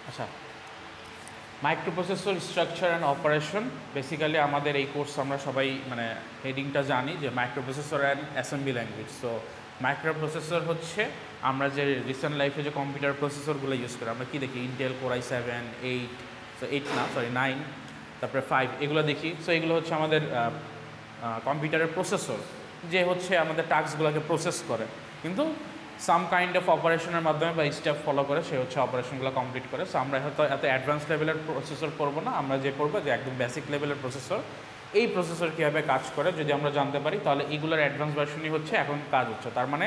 আচ্ছা, microprocessor structure and operation basically আমাদের এই কোর্স আমরা সবাই মানে হেডিংটা জানি যে microprocessor and assembly language. So microprocessor হচ্ছে আমরা যে রিসেন্ট লাইফে যে কম্পিউটার প্রসেসরগুলো ইউজ করি, আমরা কি দেখি ইন্টেল কোর i7, 8, সো 9, তারপরে 5 এগুলো দেখি। সো এগুলো হচ্ছে আমাদের কম্পিউটারের প্রসেসর, যে হচ্ছে আমাদের টাস্কগুলোকে প্রসেস করে, কিন্তু সাম কাইন্ড অফ অপারেশনের মাধ্যমে বা স্টেপ ফলো করে সে হচ্ছে অপারেশনগুলো কমপ্লিট করে। সো আমরা হয়তো এত অ্যাডভান্স লেভেলের প্রসেসর পড়বো না, আমরা যে পড়বো যে একদম বেসিক লেভেলের প্রসেসর, এই প্রসেসর কীভাবে কাজ করে যদি আমরা জানতে পারি তাহলে এগুলোর অ্যাডভান্স ভার্সনই হচ্ছে এখন কাজ হচ্ছে। তার মানে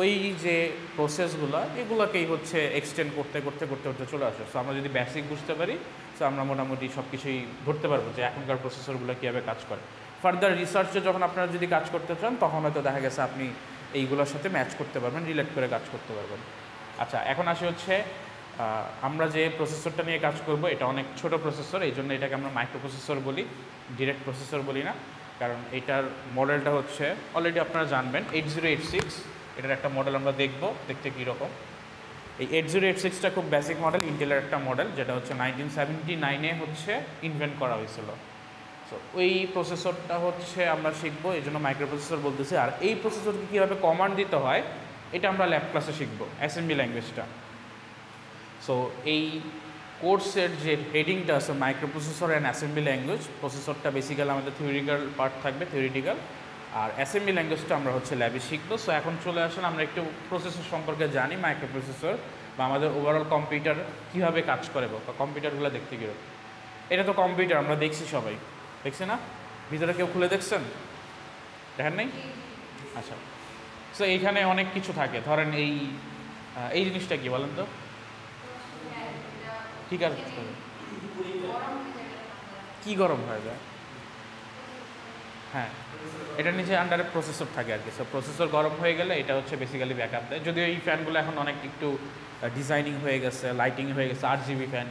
ওই যে প্রসেসগুলো এগুলোকেই হচ্ছে এক্সটেন্ড করতে করতে করতে করতে চলে আসে। সো আমরা যদি বেসিক বুঝতে পারি সো আমরা মোটামুটি সব কিছুই ধরতে পারবো যে এখনকার প্রসেসরগুলো কীভাবে কাজ করে। ফার্দার রিসার্চে যখন আপনারা যদি কাজ করতে চান তখন হয়তো দেখা গেছে আপনি এইগুলোর সাথে ম্যাচ করতে পারবেন, রিলেট করে কাজ করতে পারবেন। আচ্ছা, এখন আসি হচ্ছে আমরা যে প্রসেসরটা নিয়ে কাজ করব এটা অনেক ছোট প্রসেসর, এই জন্য এটাকে আমরা মাইক্রো প্রসেসর বলি, ডিরেক্ট প্রসেসর বলি না। কারণ এটার মডেলটা হচ্ছে অলরেডি আপনারা জানবেন 8086, এটার একটা মডেল আমরা দেখব দেখতে কীরকম। এই 8086টা খুব বেসিক মডেল, ইন্টেলের একটা মডেল, যেটা হচ্ছে 1979-এ হচ্ছে ইনভেন্ট করা হয়েছিল। সো ওই প্রসেসরটা হচ্ছে আমরা শিখবো, এই জন্য মাইক্রো প্রসেসর বলতেছি। আর এই প্রসেসরকে কীভাবে কমান্ড দিতে হয় এটা আমরা ল্যাব ক্লাসে শিখবো, অ্যাসেম্বলি ল্যাঙ্গুয়েজটা। সো এই কোর্সের যে হেডিংটা আছে micro processor and assembly language, প্রসেসরটা বেসিক্যালি আমাদের থিওরিটিক্যাল পার্ট থাকবে, থিওরিটিক্যাল, আর অ্যাসেম্বলি ল্যাঙ্গুয়েজটা আমরা হচ্ছে ল্যাবে শিখবো। সো এখন চলে আসেন আমরা একটু প্রসেসর সম্পর্কে জানি, মাইক্রো প্রসেসর বা আমাদের ওভারঅল কম্পিউটার কীভাবে কাজ করে বা কম্পিউটারগুলো দেখতে কীরকম। এটা তো কম্পিউটার আমরা দেখছি, সবাই দেখছি না? ভিতরে কেউ খুলে দেখছেন? দেখেন নাই? আচ্ছা, সো এইখানে অনেক কিছু থাকে, ধরেন এই জিনিসটা কি বলেন তো? ঠিক আছে, কি গরম হয়ে যায়? হ্যাঁ, এটার নিচে আন্ডারে প্রসেসর থাকে আর কি। সো প্রসেসর গরম হয়ে গেলে এটা হচ্ছে বেসিক্যালি ব্যাকআপ দেয়। যদিও এই ফ্যানগুলো এখন অনেক একটু ডিজাইনিং হয়ে গেছে, লাইটিং হয়ে গেছে, 8GB ফ্যান,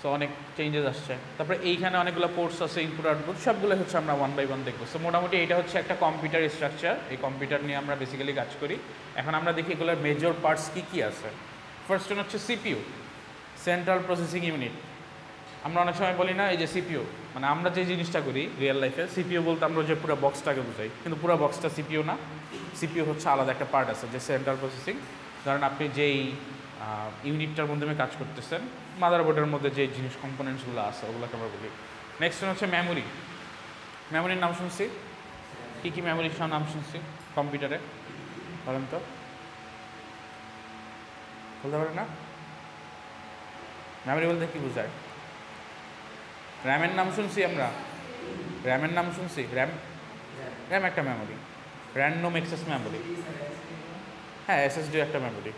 সো অনেক চেঞ্জেস আসছে। তারপরে এইখানে অনেকগুলো পোর্টস আছে, ইনপুট আউটপুট, সবগুলো হচ্ছে আমরা 1 বাই 1 দেখবো। সো মোটামুটি এটা হচ্ছে একটা কম্পিউটার স্ট্রাকচার, এই কম্পিউটার নিয়ে আমরা বেসিক্যালি কাজ করি। এখন আমরা দেখি এগুলোর মেজর পার্টস কী কী আছে। ফার্স্ট ওয়ান হচ্ছে সিপিইউ, সেন্ট্রাল প্রসেসিং ইউনিট। আমরা অনেক সময় বলি না এই যে সিপিইউ, মানে আমরা যে জিনিসটা করি রিয়েল লাইফে, সিপিইউ বলতে আমরা যে পুরো বক্সটাকে বুঝাই, কিন্তু পুরো বক্সটা সিপিইউ না। সিপিইউ হচ্ছে আলাদা একটা পার্ট আছে যে সেন্ট্রাল প্রসেসিং। ধরেন আপনি যেই ইউনিটটার মাধ্যমে কাজ করতেছেন, মাদারবোর্ডের মধ্যে যে জিনিস কম্পোনেন্টসগুলো আছে ওগুলোকে আমরা বলি। নেক্সট হচ্ছে মেমোরি। মেমোরির নাম শুনছি, কী কী মেমোরির নাম শুনছি কম্পিউটারে বলেন তো? বলতে পারেন না? মেমোরি বলতে কী বোঝায়? র্যামের নাম শুনছি আমরা, র্যামের নাম শুনছি, র্যাম একটা মেমোরি, র্যান্ডম অ্যাক্সেস মেমোরি। হ্যাঁ, এসএসডি একটা মেমোরি,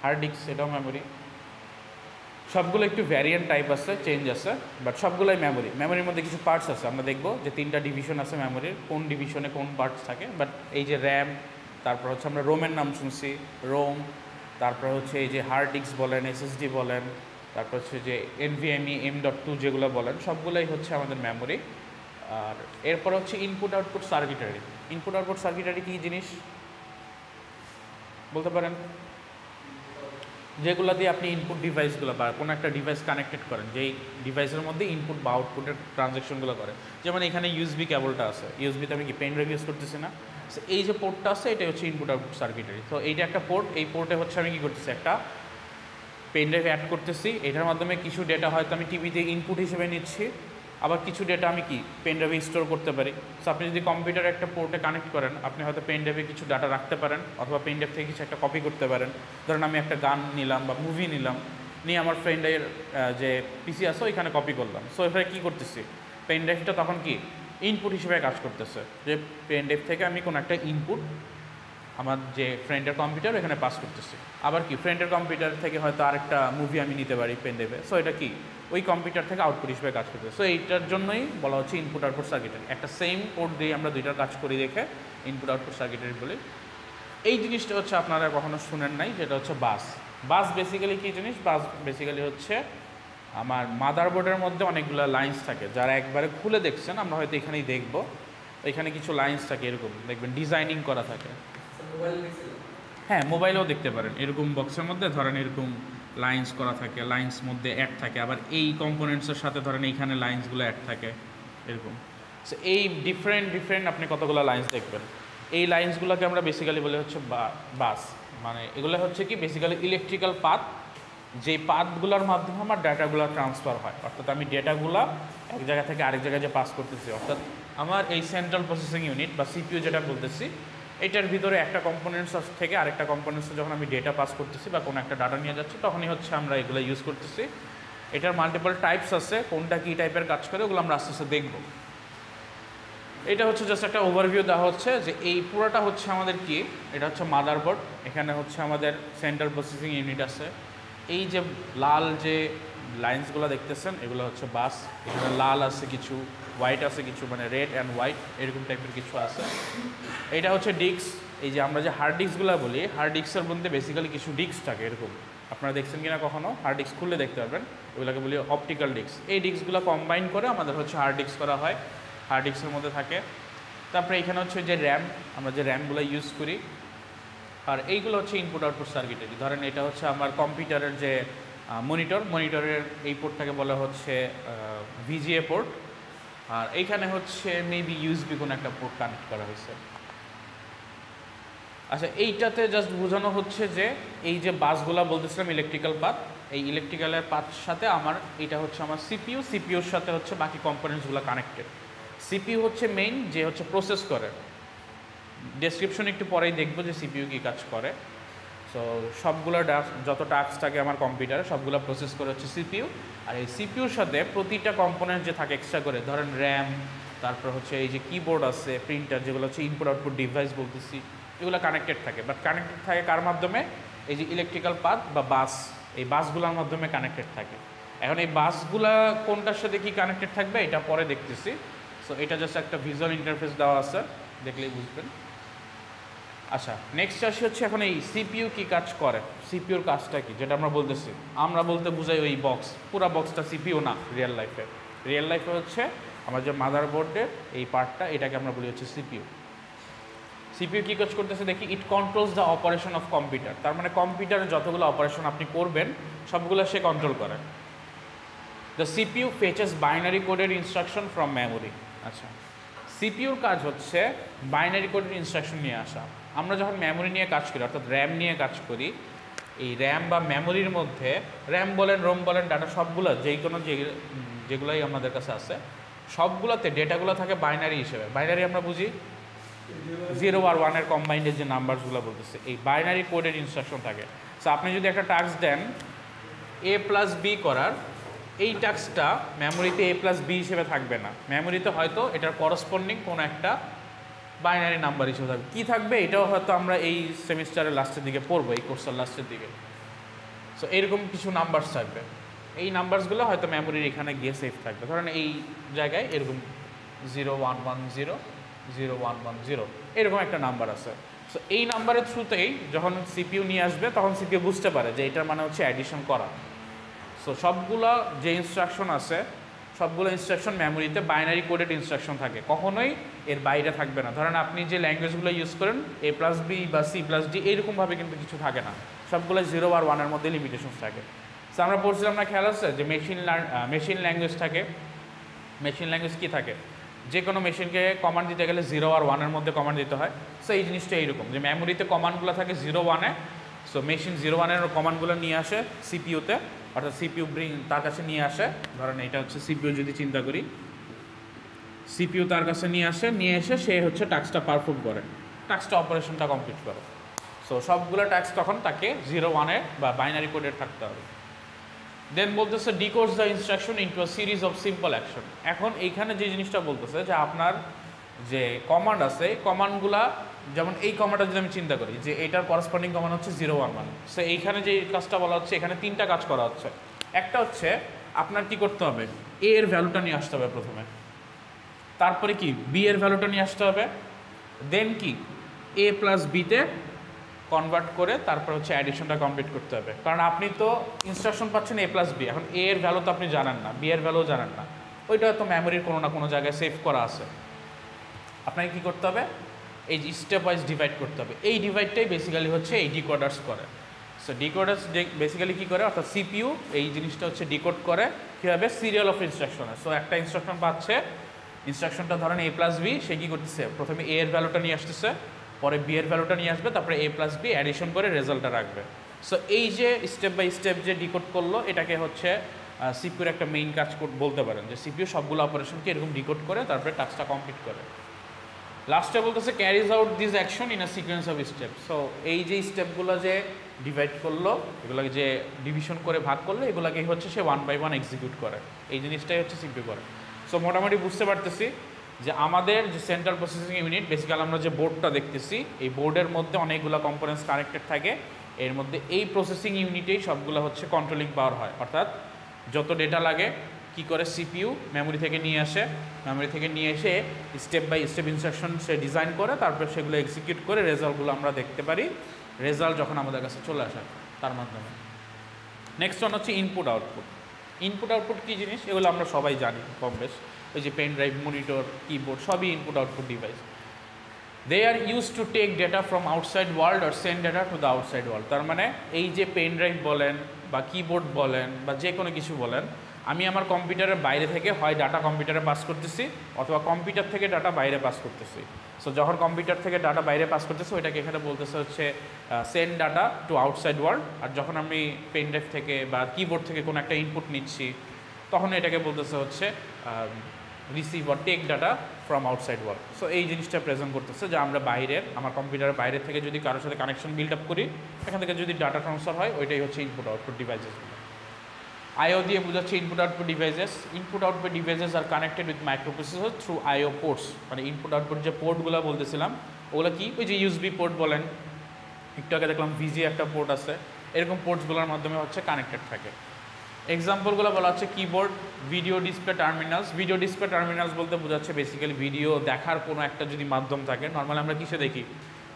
হার্ড ডিস্ক এটাও মেমোরি। সবগুলো একটু ভ্যারিয়েন্ট টাইপ আছে, চেঞ্জ আছে, বাট সবগুলোই মেমোরি। মেমোরির মধ্যে কিছু পার্টস আছে, আমরা দেখবো যে 3টা ডিভিশন আছে মেমোরির, কোন ডিভিশনে কোন পার্টস থাকে। বাট এই যে র্যাম, তারপর হচ্ছে আমরা রোমের নাম শুনছি, রোম, তারপর হচ্ছে এই যে হার্ড ডিস্ক বলেন, এসএসডি বলেন, তারপর হচ্ছে যে NVMe M.2 যেগুলো বলেন, সবগুলোই হচ্ছে আমাদের মেমোরি। আর এরপর হচ্ছে ইনপুট আউটপুট সার্কিটারি। ইনপুট আউটপুট সার্কিটারি কী জিনিস বলতে পারেন? যেগুলো দিয়ে আপনি ইনপুট ডিভাইসগুলো বা কোনো একটা ডিভাইস কানেক্টেড করেন, যেই ডিভাইসের মধ্যে ইনপুট বা আউটপুটের ট্রানজ্যাকশনগুলো করে। যেমন এখানে ইউএসবি কেবলটা আছে, ইউএসবিতে আমি কি পেন ড্রাইভ ইউজ করতেছি না? সো এই যে পোর্টটা আছে এটাই হচ্ছে ইনপুট আউটপুট সার্কিটারি। তো এইটা একটা পোর্ট, এই পোর্টে হচ্ছে আমি কী করতেছি, একটা পেন ড্রাইভ অ্যাড করতেছি, এটার মাধ্যমে কিছু ডেটা হয়তো আমি টিভিতে ইনপুট হিসেবে নিচ্ছি, আবার কিছু ডেটা আমি কি পেন ড্রাইভে স্টোর করতে পারি। সো আপনি যদি কম্পিউটারে একটা পোর্টে কানেক্ট করেন, আপনি হয়তো পেন ড্রাইভে কিছু ডাটা রাখতে পারেন, অথবা পেন ড্রাইভ থেকে কিছু একটা কপি করতে পারেন। ধরেন আমি একটা গান নিলাম বা মুভি নিলাম, নিয়ে আমার ফ্রেন্ডের যে পিসি আছে ওইখানে কপি করলাম। সো এখানে কী করতেছি, পেন ড্রাইভটা তখন কি ইনপুট হিসেবে কাজ করতেছে, যে পেন ড্রাইভ থেকে আমি কোনো একটা ইনপুট আমার যে ফ্রেন্ডের কম্পিউটার এখানে পাস করতেছি। আবার কি ফ্রেন্ডের কম্পিউটার থেকে হয়তো আরেকটা মুভি আমি নিতে পারি পেন ড্রাইভে। সো এটা কি ওই কম্পিউটার থেকে আউটপুট হিসেবে কাজ করতেছে। সো এইটার জন্যই বলা হচ্ছে ইনপুট আউটপুট সার্কিটারি। একটা সেম পোর্ট দিয়ে আমরা দুইটার কাজ করি দেখে ইনপুট আউটপুট সার্কিটারি বলি। এই জিনিসটা হচ্ছে আপনারা কখনো শুনেন নাই, যেটা হচ্ছে বাস। বাস বেসিক্যালি কী জিনিস? বাস বেসিক্যালি হচ্ছে আমার মাদারবোর্ডের মধ্যে অনেকগুলো লাইন্স থাকে, যারা একবারে খুলে দেখছেন, আমরা হয়তো এখানেই দেখবো, এখানে কিছু লাইন্স থাকে, এরকম দেখবেন ডিজাইনিং করা থাকে। হ্যাঁ, মোবাইলেও দেখতে পারেন, এরকম বক্সের মধ্যে ধরেন এরকম লাইন্স করা থাকে, লাইন্স মধ্যে অ্যাড থাকে, আবার এই কম্পোনেন্টসের সাথে ধরেন এইখানে লাইন্সগুলো অ্যাড থাকে এরকম। সো এই ডিফারেন্ট আপনি কতগুলো লাইন্স দেখবেন। এই লাইন্সগুলোকে আমরা বেসিক্যালি বলে হচ্ছে বাস, মানে এগুলো হচ্ছে কি বেসিক্যালি ইলেকট্রিক্যাল পাথ, যেই পাথগুলোর মাধ্যমে আমার ডাটাগুলো ট্রান্সফার হয়, অর্থাৎ আমি ডেটাগুলো এক জায়গা থেকে আরেক জায়গায় যে পাস করতেছি, অর্থাৎ আমার এই সেন্ট্রাল প্রসেসিং ইউনিট বা সিপিইউ যেটা বলতেছি, এটার ভিতরে একটা কম্পোনেন্টস থেকে আরেকটা কম্পোনেন্টসে যখন আমি ডেটা পাস করতেছি বা কোনো একটা ডাটা নিয়ে যাচ্ছি, তখনই হচ্ছে আমরা এগুলো ইউজ করতেছি। এটার মাল্টিপল টাইপস আছে, কোনটা কী টাইপের কাজ করে ওগুলো আমরা আস্তে আস্তে দেখব। এটা হচ্ছে জাস্ট একটা ওভারভিউ দেওয়া হচ্ছে যে এই পুরোটা হচ্ছে আমাদের কি, এটা হচ্ছে মাদারবোর্ড, এখানে হচ্ছে আমাদের সেন্ট্রাল প্রসেসিং ইউনিট আছে, এই যে লাল যে লাইন্সগুলো দেখতেছেন এগুলো হচ্ছে বাস, এখানে লাল আছে কিছু, হোয়াইট আছে কিছু, মানে রেড অ্যান্ড হোয়াইট এরকম টাইপের কিছু আছে। এটা হচ্ছে ডিস্ক, এই যে আমরা যে হার্ড ডিস্কগুলো বলি, হার্ড ডিস্কের মধ্যে বেসিক্যালি কিছু ডিস্ক থাকে এরকম, আপনারা দেখছেন কিনা কখনো, হার্ড ডিস্ক খুললে দেখতে পারবেন, এগুলোকে বলি অপটিক্যাল ডিস্ক। এই ডিস্কগুলো কম্বাইন করে আমাদের হচ্ছে হার্ড ডিস্ক করা হয়, হার্ড ডিস্কের মধ্যে থাকে। তারপরে এখানে হচ্ছে যে র্যাম, আমরা যে র্যামগুলো ইউজ করি, আর এইগুলো হচ্ছে ইনপুট আউটপুট সার্কিটারি। ধরেন এটা হচ্ছে আমার কম্পিউটারের যে মনিটরের এই পোর্টটাকে বলা হচ্ছে ভিজিএ পোর্ট, আর এইখানে হচ্ছে মেবি ইউএসবি কোনো একটা পোর্ট কানেক্ট করা হয়েছে। আচ্ছা, এইটাতে জাস্ট বোঝানো হচ্ছে যে এই যে বাসগুলো বলতেছিলাম ইলেকট্রিক্যাল পাথ, এই ইলেকট্রিক্যালের পাথের সাথে আমার এটা হচ্ছে আমার সিপিইউর সাথে হচ্ছে বাকি কম্পোনেন্টসগুলো কানেক্টেড। সিপিইউ হচ্ছে মেইন, যে হচ্ছে প্রসেস করে, ডেসক্রিপশন একটু পরেই দেখবো যে সিপিইউ কী কাজ করে। সো সবগুলো যত টাস্ক থাকে আমার কম্পিউটারে সবগুলো প্রসেস করে হচ্ছে সিপিইউ, আর এই সিপিইউর সাথে প্রতিটা কম্পোনেন্ট যে থাকে এক্সট্রা করে, ধরেন র্যাম, তারপর হচ্ছে এই যে কিবোর্ড আছে, প্রিন্টার, যেগুলো হচ্ছে ইনপুট আউটপুট ডিভাইস বলতেছি, এগুলো কানেক্টেড থাকে। বাট কানেক্টেড থাকে কার মাধ্যমে? এই যে ইলেকট্রিক্যাল পাথ বা বাস, এই বাসগুলোর মাধ্যমে কানেক্টেড থাকে। এখন এই বাসগুলা কোনটার সাথে কি কানেক্টেড থাকবে এটা পরে দেখতেছি। সো এটা জাস্ট একটা ভিজুয়াল ইন্টারফেস দেওয়া আছে, দেখলেই বুঝবেন। আচ্ছা, নেক্সট আসি হচ্ছে এখন এই সিপিইউ কী কাজ করে, সিপিইউর কাজটা কি, যেটা আমরা বলতেছি, আমরা বলতে বুঝাই ওই বক্স, পুরো বক্সটা সিপিইউ না। রিয়েল লাইফে হচ্ছে আমার যে মাদারবোর্ডের এই পার্টটা, এটাকে আমরা বলি হচ্ছে সিপিইউ। সিপিইউ কী কাজ করতেছে দেখি, it controls the operation of computer. তার মানে কম্পিউটারে যতগুলো অপারেশন আপনি করবেন সবগুলো সে কন্ট্রোল করে। The CPU fetches binary coded instruction from memory. আচ্ছা, সিপিইউর কাজ হচ্ছে বাইনারি কোডেড ইনস্ট্রাকশন নিয়ে আসা। আমরা যখন মেমোরি নিয়ে কাজ করি, অর্থাৎ র্যাম নিয়ে কাজ করি, এই র্যাম বা মেমোরির মধ্যে র্যাম বলেন, রোম বলেন, ডাটা সবগুলো যেগুলোই আমাদের কাছে আছে, সবগুলোতে ডেটাগুলো থাকে বাইনারি হিসেবে। বাইনারি আমরা বুঝি 0 আর 1 এর কম্বাইন্ডের যে নাম্বারসগুলো বলতেছে, এই বাইনারি কোডেড ইনস্ট্রাকশন থাকে। সো আপনি যদি একটা টাস্ক দেন A+B করার, এই টাস্কটা মেমোরিতে A+B হিসেবে থাকবে না, মেমোরিতে হয়তো এটার করসপন্ডিং কোনো একটা বাইনারি নাম্বার হিসেবে থাকবে। কী থাকবে এটাও হয়তো আমরা এই সেমিস্টারের লাস্টের দিকে পড়বো, এই কোর্সের লাস্টের দিকে। সো এরকম কিছু নাম্বারস থাকবে, এই নাম্বারসগুলো হয়তো মেমোরির এখানে গিয়ে সেভ থাকবে। ধরেন এই জায়গায় এরকম 0110 0110 এরকম একটা নাম্বার আছে। সো এই নাম্বারের থ্রুতেই যখন সিপিইউ নিয়ে আসবে, তখন সিপিইউ বুঝতে পারে যে এটার মানে হচ্ছে অ্যাডিশন করা। সো সবগুলো যে ইনস্ট্রাকশন আছে, সবগুলো ইনস্ট্রাকশন মেমোরিতে বাইনারি কোডেড ইনস্ট্রাকশন থাকে, কখনোই এর বাইরে থাকবে না। ধরেন আপনি যে ল্যাঙ্গুয়েজগুলো ইউজ করেন A+B বা C+D, এইরকমভাবে কিন্তু কিছু থাকে না, সবগুলো 0 আর 1 এর মধ্যে লিমিটেশনস থাকে। সো আমরা পড়ছিলাম না, খেয়াল আছে যে মেশিন ল্যাঙ্গুয়েজ থাকে। মেশিন ল্যাঙ্গুয়েজ কী থাকে, যে কোনো মেশিনকে কমান্ড দিতে গেলে 0 আর 1 এর মধ্যে কমান্ড দিতে হয়। সো এই জিনিসটা এইরকম, যে মেমোরিতে কমান্ডগুলো থাকে 0 1-এ। সো মেশিন 0 1 এর কমান্ডগুলো নিয়ে আসে সিপিইউতে, অর্থাৎ সিপিইউ তার কাছে নিয়ে আসে। ধরেন এটা হচ্ছে সিপিইউ, যদি চিন্তা করি, সিপিইউ তার কাছে নিয়ে এসে সে হচ্ছে টাস্কটা পারফর্ম করে, টাস্কটা অপারেশনটা কমপ্লিট করে। সো সবগুলো টাস্ক তখন তাকে 0 1-এ বা বাইনারি কোডেড থাকতে হবে। দেন বলতেছে decodes the instruction into a series of simple action. এখন এইখানে যে জিনিসটা বলতেছে যে আপনার যে কমান্ড আছে, কমান্ডগুলা, যেমন এই কমান্ডটা যদি আমি চিন্তা করি যে এটার করসপন্ডিং কমান্ড হচ্ছে 0 1 1। সো এইখানে যে কাজটা বলা হচ্ছে, এখানে 3টা কাজ করা হচ্ছে। একটা হচ্ছে আপনার কি করতে হবে, A এর ভ্যালুটা নিয়ে আসতে হবে প্রথমে, তারপরে কি B এর ভ্যালুটা নিয়ে আসতে হবে, দেন কি A+B-তে কনভার্ট করে তারপর হচ্ছে অ্যাডিশনটা কমপ্লিট করতে হবে। কারণ আপনি তো ইনস্ট্রাকশন পাচ্ছেন A+B, এখন A এর ভ্যালু তো আপনি জানেন না, B এর ভ্যালুও জানেন না, ওইটা তো মেমোরির কোনো না কোনো জায়গায় সেভ করা আছে। আপনাকে কী করতে হবে, এই স্টেপ ওয়াইজ ডিভাইড করতে হবে। এই ডিভাইডটাই বেসিক্যালি হচ্ছে এই ডিকোডার্স করে। সো ডিকোডার বেসিক্যালি কী করে, অর্থাৎ সিপিইউ এই জিনিসটা হচ্ছে ডিকোড করে কীভাবে সিরিয়াল অফ ইনস্ট্রাকশনে। সো একটা ইনস্ট্রাকশন পাচ্ছে, ইনস্ট্রাকশনটা ধরেন A+B, সে কী করতেছে প্রথমে A এর ভ্যালুটা নিয়ে আসতেছে, পরে B এর ভ্যালুটা নিয়ে আসবে, তারপরে A+B অ্যাডিশন করে রেজাল্টটা রাখবে। সো এই যে স্টেপ বাই স্টেপ যে ডিকোড করলো, এটাকে হচ্ছে সিপিউর একটা মেইন কাজ বলতে পারেন, যে সিপিইউ সবগুলো অপারেশনকে এরকম ডিকোড করে তারপরে টাস্কটা কমপ্লিট করে। লাস্টে বলতেছে carries out this action in a sequence of step. So এই যে স্টেপগুলো যে ডিভাইড করলো, এগুলোকে যে ডিভিশন করে ভাগ করলো, এগুলোকেই হচ্ছে সে 1 by 1 এক্সিকিউট করে। এই জিনিসটাই হচ্ছে সিপিইউ করে। সো মোটামুটি বুঝতে পারতেছি যে আমাদের যে সেন্ট্রাল প্রসেসিং ইউনিট, বেসিক্যালি আমরা যে বোর্ডটা দেখতেছি, এই বোর্ডের মধ্যে অনেকগুলো কম্পোনেন্টস কানেক্টেড থাকে। এর মধ্যে এই প্রসেসিং ইউনিটেই সবগুলো হচ্ছে কন্ট্রোলিং পাওয়ার হয়, অর্থাৎ যত ডেটা লাগে কি করে সিপিইউ মেমোরি থেকে নিয়ে আসে, মেমোরি থেকে নিয়ে এসে স্টেপ বাই স্টেপ ইনস্ট্রাকশন সে ডিজাইন করে, তারপর সেগুলো এক্সিকিউট করে রেজাল্টগুলো আমরা দেখতে পারি, রেজাল্ট যখন আমাদের কাছে চলে আসে তার মাধ্যমে। নেক্সট ওয়ান হচ্ছে ইনপুট আউটপুট। ইনপুট আউটপুট কী জিনিস এগুলো আমরা সবাই জানি কম বেশ, ওই যে পেন ড্রাইভ, মনিটর, কিবোর্ড সবই input output device. They are use to take data from outside world আর send data to the outside world. তার মানে এই যে পেন ড্রাইভ বলেন বা কিবোর্ড বলেন বা যে কোনো কিছু বলেন, আমি আমার কম্পিউটারের বাইরে থেকে হয় ডাটা কম্পিউটারে পাস করতেছি, অথবা কম্পিউটার থেকে ডাটা বাইরে পাস করতেছি। সো যখন কম্পিউটার থেকে ডাটা বাইরে পাস করতেছে, ওইটাকে এখানে বলতেছে হচ্ছে send data to outside world. আর যখন আমি পেন ড্রাইভ থেকে বা কিবোর্ড থেকে কোনো একটা ইনপুট নিচ্ছি, তখন এটাকে বলতেছে হচ্ছে receive or take data from outside world. So এই জিনিসটা প্রেজেন্ট করতেছে যে আমরা বাইরের, আমার কম্পিউটারের বাইরে থেকে যদি কারোর সাথে কানেকশন বিল্ড আপ করি, এখান থেকে যদি ডাটা ট্রান্সফার হয়, ওইটাই হচ্ছে ইনপুট আউটপুট ডিভাইসেসগুলো। আইও দিয়ে বোঝাচ্ছে input output devices. Input output devices are connected with microprocessor through IO ports. মানে ইনপুট আউটপুট যে পোর্টগুলো বলতেছিলাম, ওগুলো কি, ওই যে ইউএসবি পোর্ট বলেন, একটু আগে দেখলাম ভিজি একটা পোর্ট আছে, এরকম পোর্টসগুলোর মাধ্যমে হচ্ছে কানেক্টেড থাকে। এক্সাম্পলগুলো বলা হচ্ছে keyboard, video display terminals. Video display terminals বলতে বোঝাচ্ছে বেসিক্যালি ভিডিও দেখার কোনো একটা যদি মাধ্যম থাকে, নর্মালি আমরা কিসে দেখি,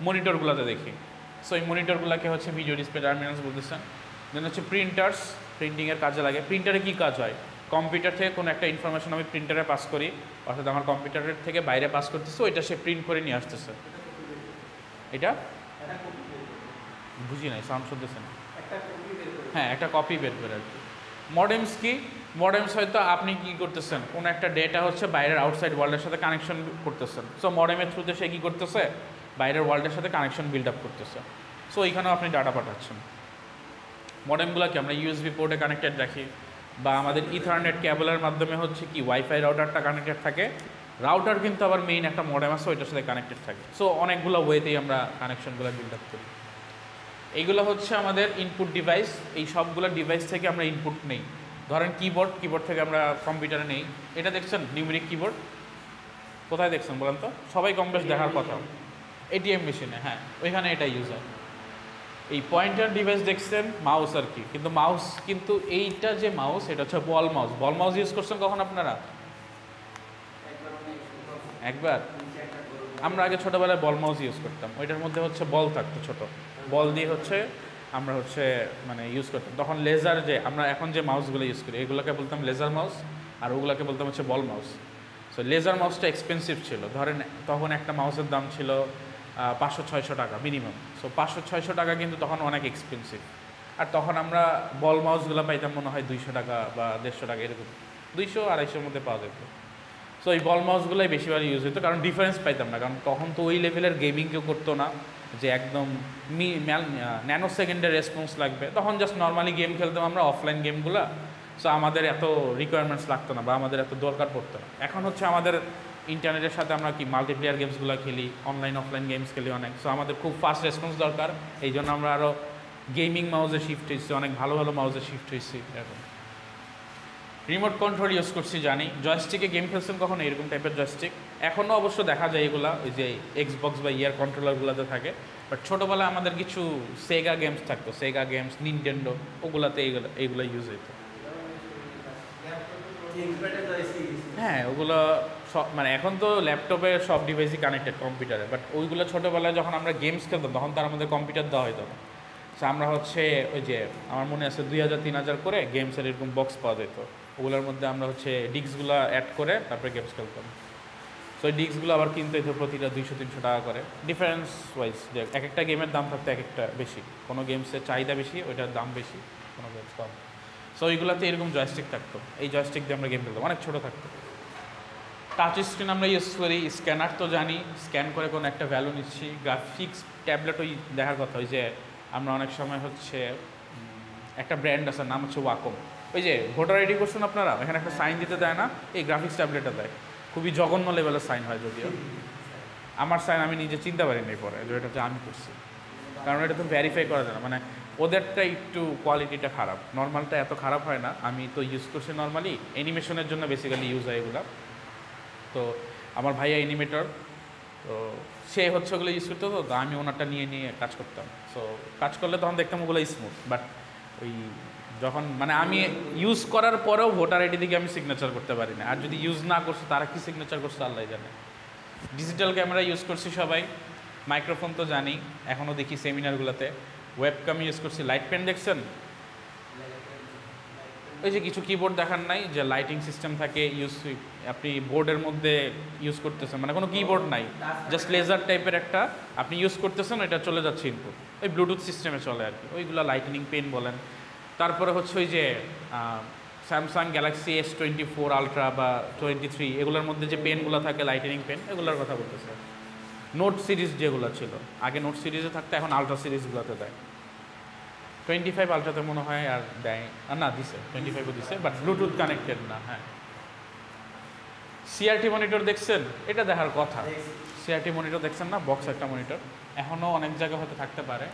মনিটরগুলোতে দেখি। সো এই মনিটরগুলোকে হচ্ছে ভিডিও ডিসপ্লে টার্মিনালস বলতেছেন। দেন হচ্ছে প্রিন্টার্স, প্রিন্টিংয়ের কাজে লাগে। প্রিন্টারে কী কাজ হয়, কম্পিউটার থেকে কোনো একটা ইনফরমেশন আমি প্রিন্টারে পাস করি, অর্থাৎ আমার কম্পিউটারের থেকে বাইরে পাস করতেছে, ওইটা সে প্রিন্ট করে নিয়ে আসতেছে। এটা বুঝি নাই, সাউন্ড শুনতেছে না? হ্যাঁ, একটা কপি বের করে আর কি। মডেমস কি, মডেমস হয়তো আপনি কী করতেছেন, কোনো একটা ডেটা হচ্ছে বাইরের আউটসাইড ওয়ার্ল্ডের সাথে কানেকশন করতেছেন। সো মডেমের থ্রুতে সে কী করতেছে, বাইরের ওয়ার্ল্ডের সাথে কানেকশন বিল্ড আপ করতেছে। সো এইখানেও আপনি ডাটা পাঠাচ্ছেন। মডেমগুলোকে আমরা ইউএসবি পোর্টে কানেক্টেড রাখি, বা আমাদের ইথারনেট কেবলের মাধ্যমে হচ্ছে কি ওয়াইফাই রাউটারটা কানেক্টেড থাকে। রাউটার কিন্তু আবার মেইন একটা মডেম আছে, ওইটার সাথে কানেক্টেড থাকে। সো অনেকগুলো ওয়েতেই আমরা কানেকশনগুলো বিল্ড আপ করি। এইগুলো হচ্ছে আমাদের ইনপুট ডিভাইস। এই সবগুলো ডিভাইস থেকে আমরা ইনপুট নেই। ধরেন কিবোর্ড, কিবোর্ড থেকে আমরা কম্পিউটারে নেই। এটা দেখছেন নিউমেরিক কিবোর্ড, কোথায় দেখছেন বলেন তো? সবাই কম বেশ দেখার কথা, এটিএম মেশিনে, হ্যাঁ ওইখানে এটা ইউজ হয়। এই পয়েন্টার ডিভাইস দেখছেন মাউস আর কি, কিন্তু মাউস কিন্তু এইটা যে মাউস, এটা হচ্ছে বল মাউস। বল মাউস ইউজ করছেন কখন আপনারা? একবার। আমরা আগে ছোটোবেলায় বল মাউস ইউজ করতাম, ওইটার মধ্যে হচ্ছে বল থাকতো, ছোট বল দিয়ে হচ্ছে আমরা হচ্ছে মানে ইউজ করতাম। তখন লেজার, যে আমরা এখন যে মাউসগুলো ইউজ করি, এগুলোকে বলতাম লেজার মাউস, আর ওগুলোকে বলতাম হচ্ছে বল মাউস। সো লেজার মাউসটা এক্সপেন্সিভ ছিল। ধরেন তখন একটা মাউসের দাম ছিল 500-600 টাকা মিনিমাম। সো 500-600 টাকা কিন্তু তখন অনেক এক্সপেন্সিভ। আর তখন আমরা বল মাউসগুলো পাইতাম মনে হয় 200 টাকা বা 150 টাকা, এরকম 200-250-র মধ্যে পাওয়া যেত। সো এই বল মাউসগুলোই বেশিবার ইউজ হতো, কারণ ডিফারেন্স পাইতাম না, কারণ তখন তো ওই লেভেলের গেমিং কেউ করতো না যে একদম ন্যানো সেকেন্ডের রেসপন্স লাগবে। তখন জাস্ট নর্মালি গেম খেলতাম আমরা, অফলাইন গেমগুলো। সো আমাদের এত রিকোয়ারমেন্টস লাগতো না, বা আমাদের এত দরকার পড়তো না। এখন হচ্ছে আমাদের ইন্টারনেটের সাথে আমরা কি মাল্টিপ্লেয়ার গেমসগুলো খেলি, অনলাইন অফলাইন গেমস খেলি অনেক। সো আমাদের খুব ফাস্ট রেসপন্স দরকার, এই জন্য আমরা আরও গেমিং মাউসে শিফট হয়েছি, অনেক ভালো ভালো মাউসে শিফট হয়েছি। এখন রিমোট কন্ট্রোল ইউজ করছি জানি। জয়স্টিকে গেম খেলছেন কখনো, এরকম টাইপের জয়স্টিক এখনও অবশ্য দেখা যায়, এগুলা ওই যে এক্সবক্স বা ইয়ার কন্ট্রোলারগুলোতে থাকে। বাট ছোটোবেলায় আমাদের কিছু সেগা গেমস থাকতো, সেগা গেমস, নিনটেন্ডো, ওগুলাতে এইগুলো ইউজ হতো। হ্যাঁ, ওগুলো সব মানে এখন তো ল্যাপটপে সব ডিভাইসই কানেক্টেড কম্পিউটারে, বাট ওইগুলো ছোটোবেলায় যখন আমরা গেমস খেলতাম তখন তার আমাদের কম্পিউটার দেওয়া হতো না। সো আমরা হচ্ছে ওই যে আমার মনে আছে 2000-3000 করে গেমসের এরকম বক্স পাওয়া যেত, ওগুলোর মধ্যে আমরা হচ্ছে ডিস্কগুলো অ্যাড করে তারপরে গেমস খেলতাম। সো এই ডিস্কগুলো আবার কিনতে হতো প্রতিটা 200-300 টাকা করে, ডিফারেন্স ওয়াইজ, যে এক একটা গেমের দাম থাকতো এক একটা বেশি, কোনো গেমসের চাহিদা বেশি ওইটার দাম বেশি, কোনো গেমস কম। সো ওইগুলোতে এরকম জয়স্টিক থাকতো, এই জয়স্টিক দিয়ে আমরা গেম খেলতাম, অনেক ছোটো থাকতো। টাচ স্ক্রিন আমরা ইউজ করি, স্ক্যানার তো জানি, স্ক্যান করে কোনো একটা ভ্যালু নিচ্ছি। গ্রাফিক্স ট্যাবলেট ওই দেখার কথা, ওই যে আমরা অনেক সময় হচ্ছে একটা ব্র্যান্ড আছে নাম হচ্ছে ওয়াকম, ওই যে ভোটার আইডি করছেন আপনারা, এখানে একটা সাইন দিতে দেয় না, এই গ্রাফিক্স ট্যাবলেটটা দেয়, খুবই জঘন্য লেভেলের সাইন হয় যদিও। আমার সাইন আমি নিজে চিনতে পারিনি পরে যে এটা হচ্ছে আমি করছি, কারণ এটা তো ভেরিফাই করা যায় না, মানে ওদেরটা একটু কোয়ালিটিটা খারাপ, নর্মালটা এত খারাপ হয় না। আমি তো ইউজ করছি নর্মালি, অ্যানিমেশনের জন্য বেসিক্যালি ইউজ হয় এগুলো। তো আমার ভাইয়া অ্যানিমেটর, তো সে হচ্ছে ওগুলো ইউজ করতে হতো, তো আমি ওনারটা নিয়ে নিয়ে কাজ করতাম। সো কাজ করলে তখন দেখতাম ওগুলো স্মুথ, বাট ওই যখন মানে আমি ইউজ করার পরেও ভোটার আইডি দিকে আমি সিগনেচার করতে পারি না, আর যদি ইউজ না করছে তারা কি সিগনেচার করছে আল্লাহ জানে। ডিজিটাল ক্যামেরা ইউজ করছি সবাই, মাইক্রোফোন তো জানি, এখনও দেখি সেমিনারগুলোতে। ওয়েবক্যাম ইউজ করছি, লাইট পেন দেখছেন, ওই যে কিছু কিবোর্ড দেখার নাই যে লাইটিং সিস্টেম থাকে, ইউজ আপনি বোর্ডের মধ্যে ইউজ করতেছেন, মানে কোনো কিবোর্ড নাই, জাস্ট লেজার টাইপের একটা আপনি ইউজ করতেছেন, এটা চলে যাচ্ছে ইনপুট, ওই ব্লুটুথ সিস্টেমে চলে আর কি, ওইগুলো লাইটনিং পেন বলেন। তারপরে হচ্ছে ওই যে স্যামসাং গ্যালাক্সি S24 আলট্রা বা 23 এগুলোর মধ্যে যে পেনগুলো থাকে লাইটনিং পেন, এগুলোর কথা বলতেছে। নোট সিরিজ যেগুলো ছিল আগে, নোট সিরিজে থাকতো, এখন আলট্রা সিরিজগুলোতে দেয়। 25 আলট্রাতে মনে হয় আর দেয় না, দিছে 25ও দিছে, বাট ব্লুটুথ কানেক্টেড না। হ্যাঁ, সিআরটি মনিটর দেখছেন, এটা দেখার কথা। সিআরটি মনিটর দেখছেন না, বক্স একটা মনিটর, এখনও অনেক জায়গায় হয়তো থাকতে পারে।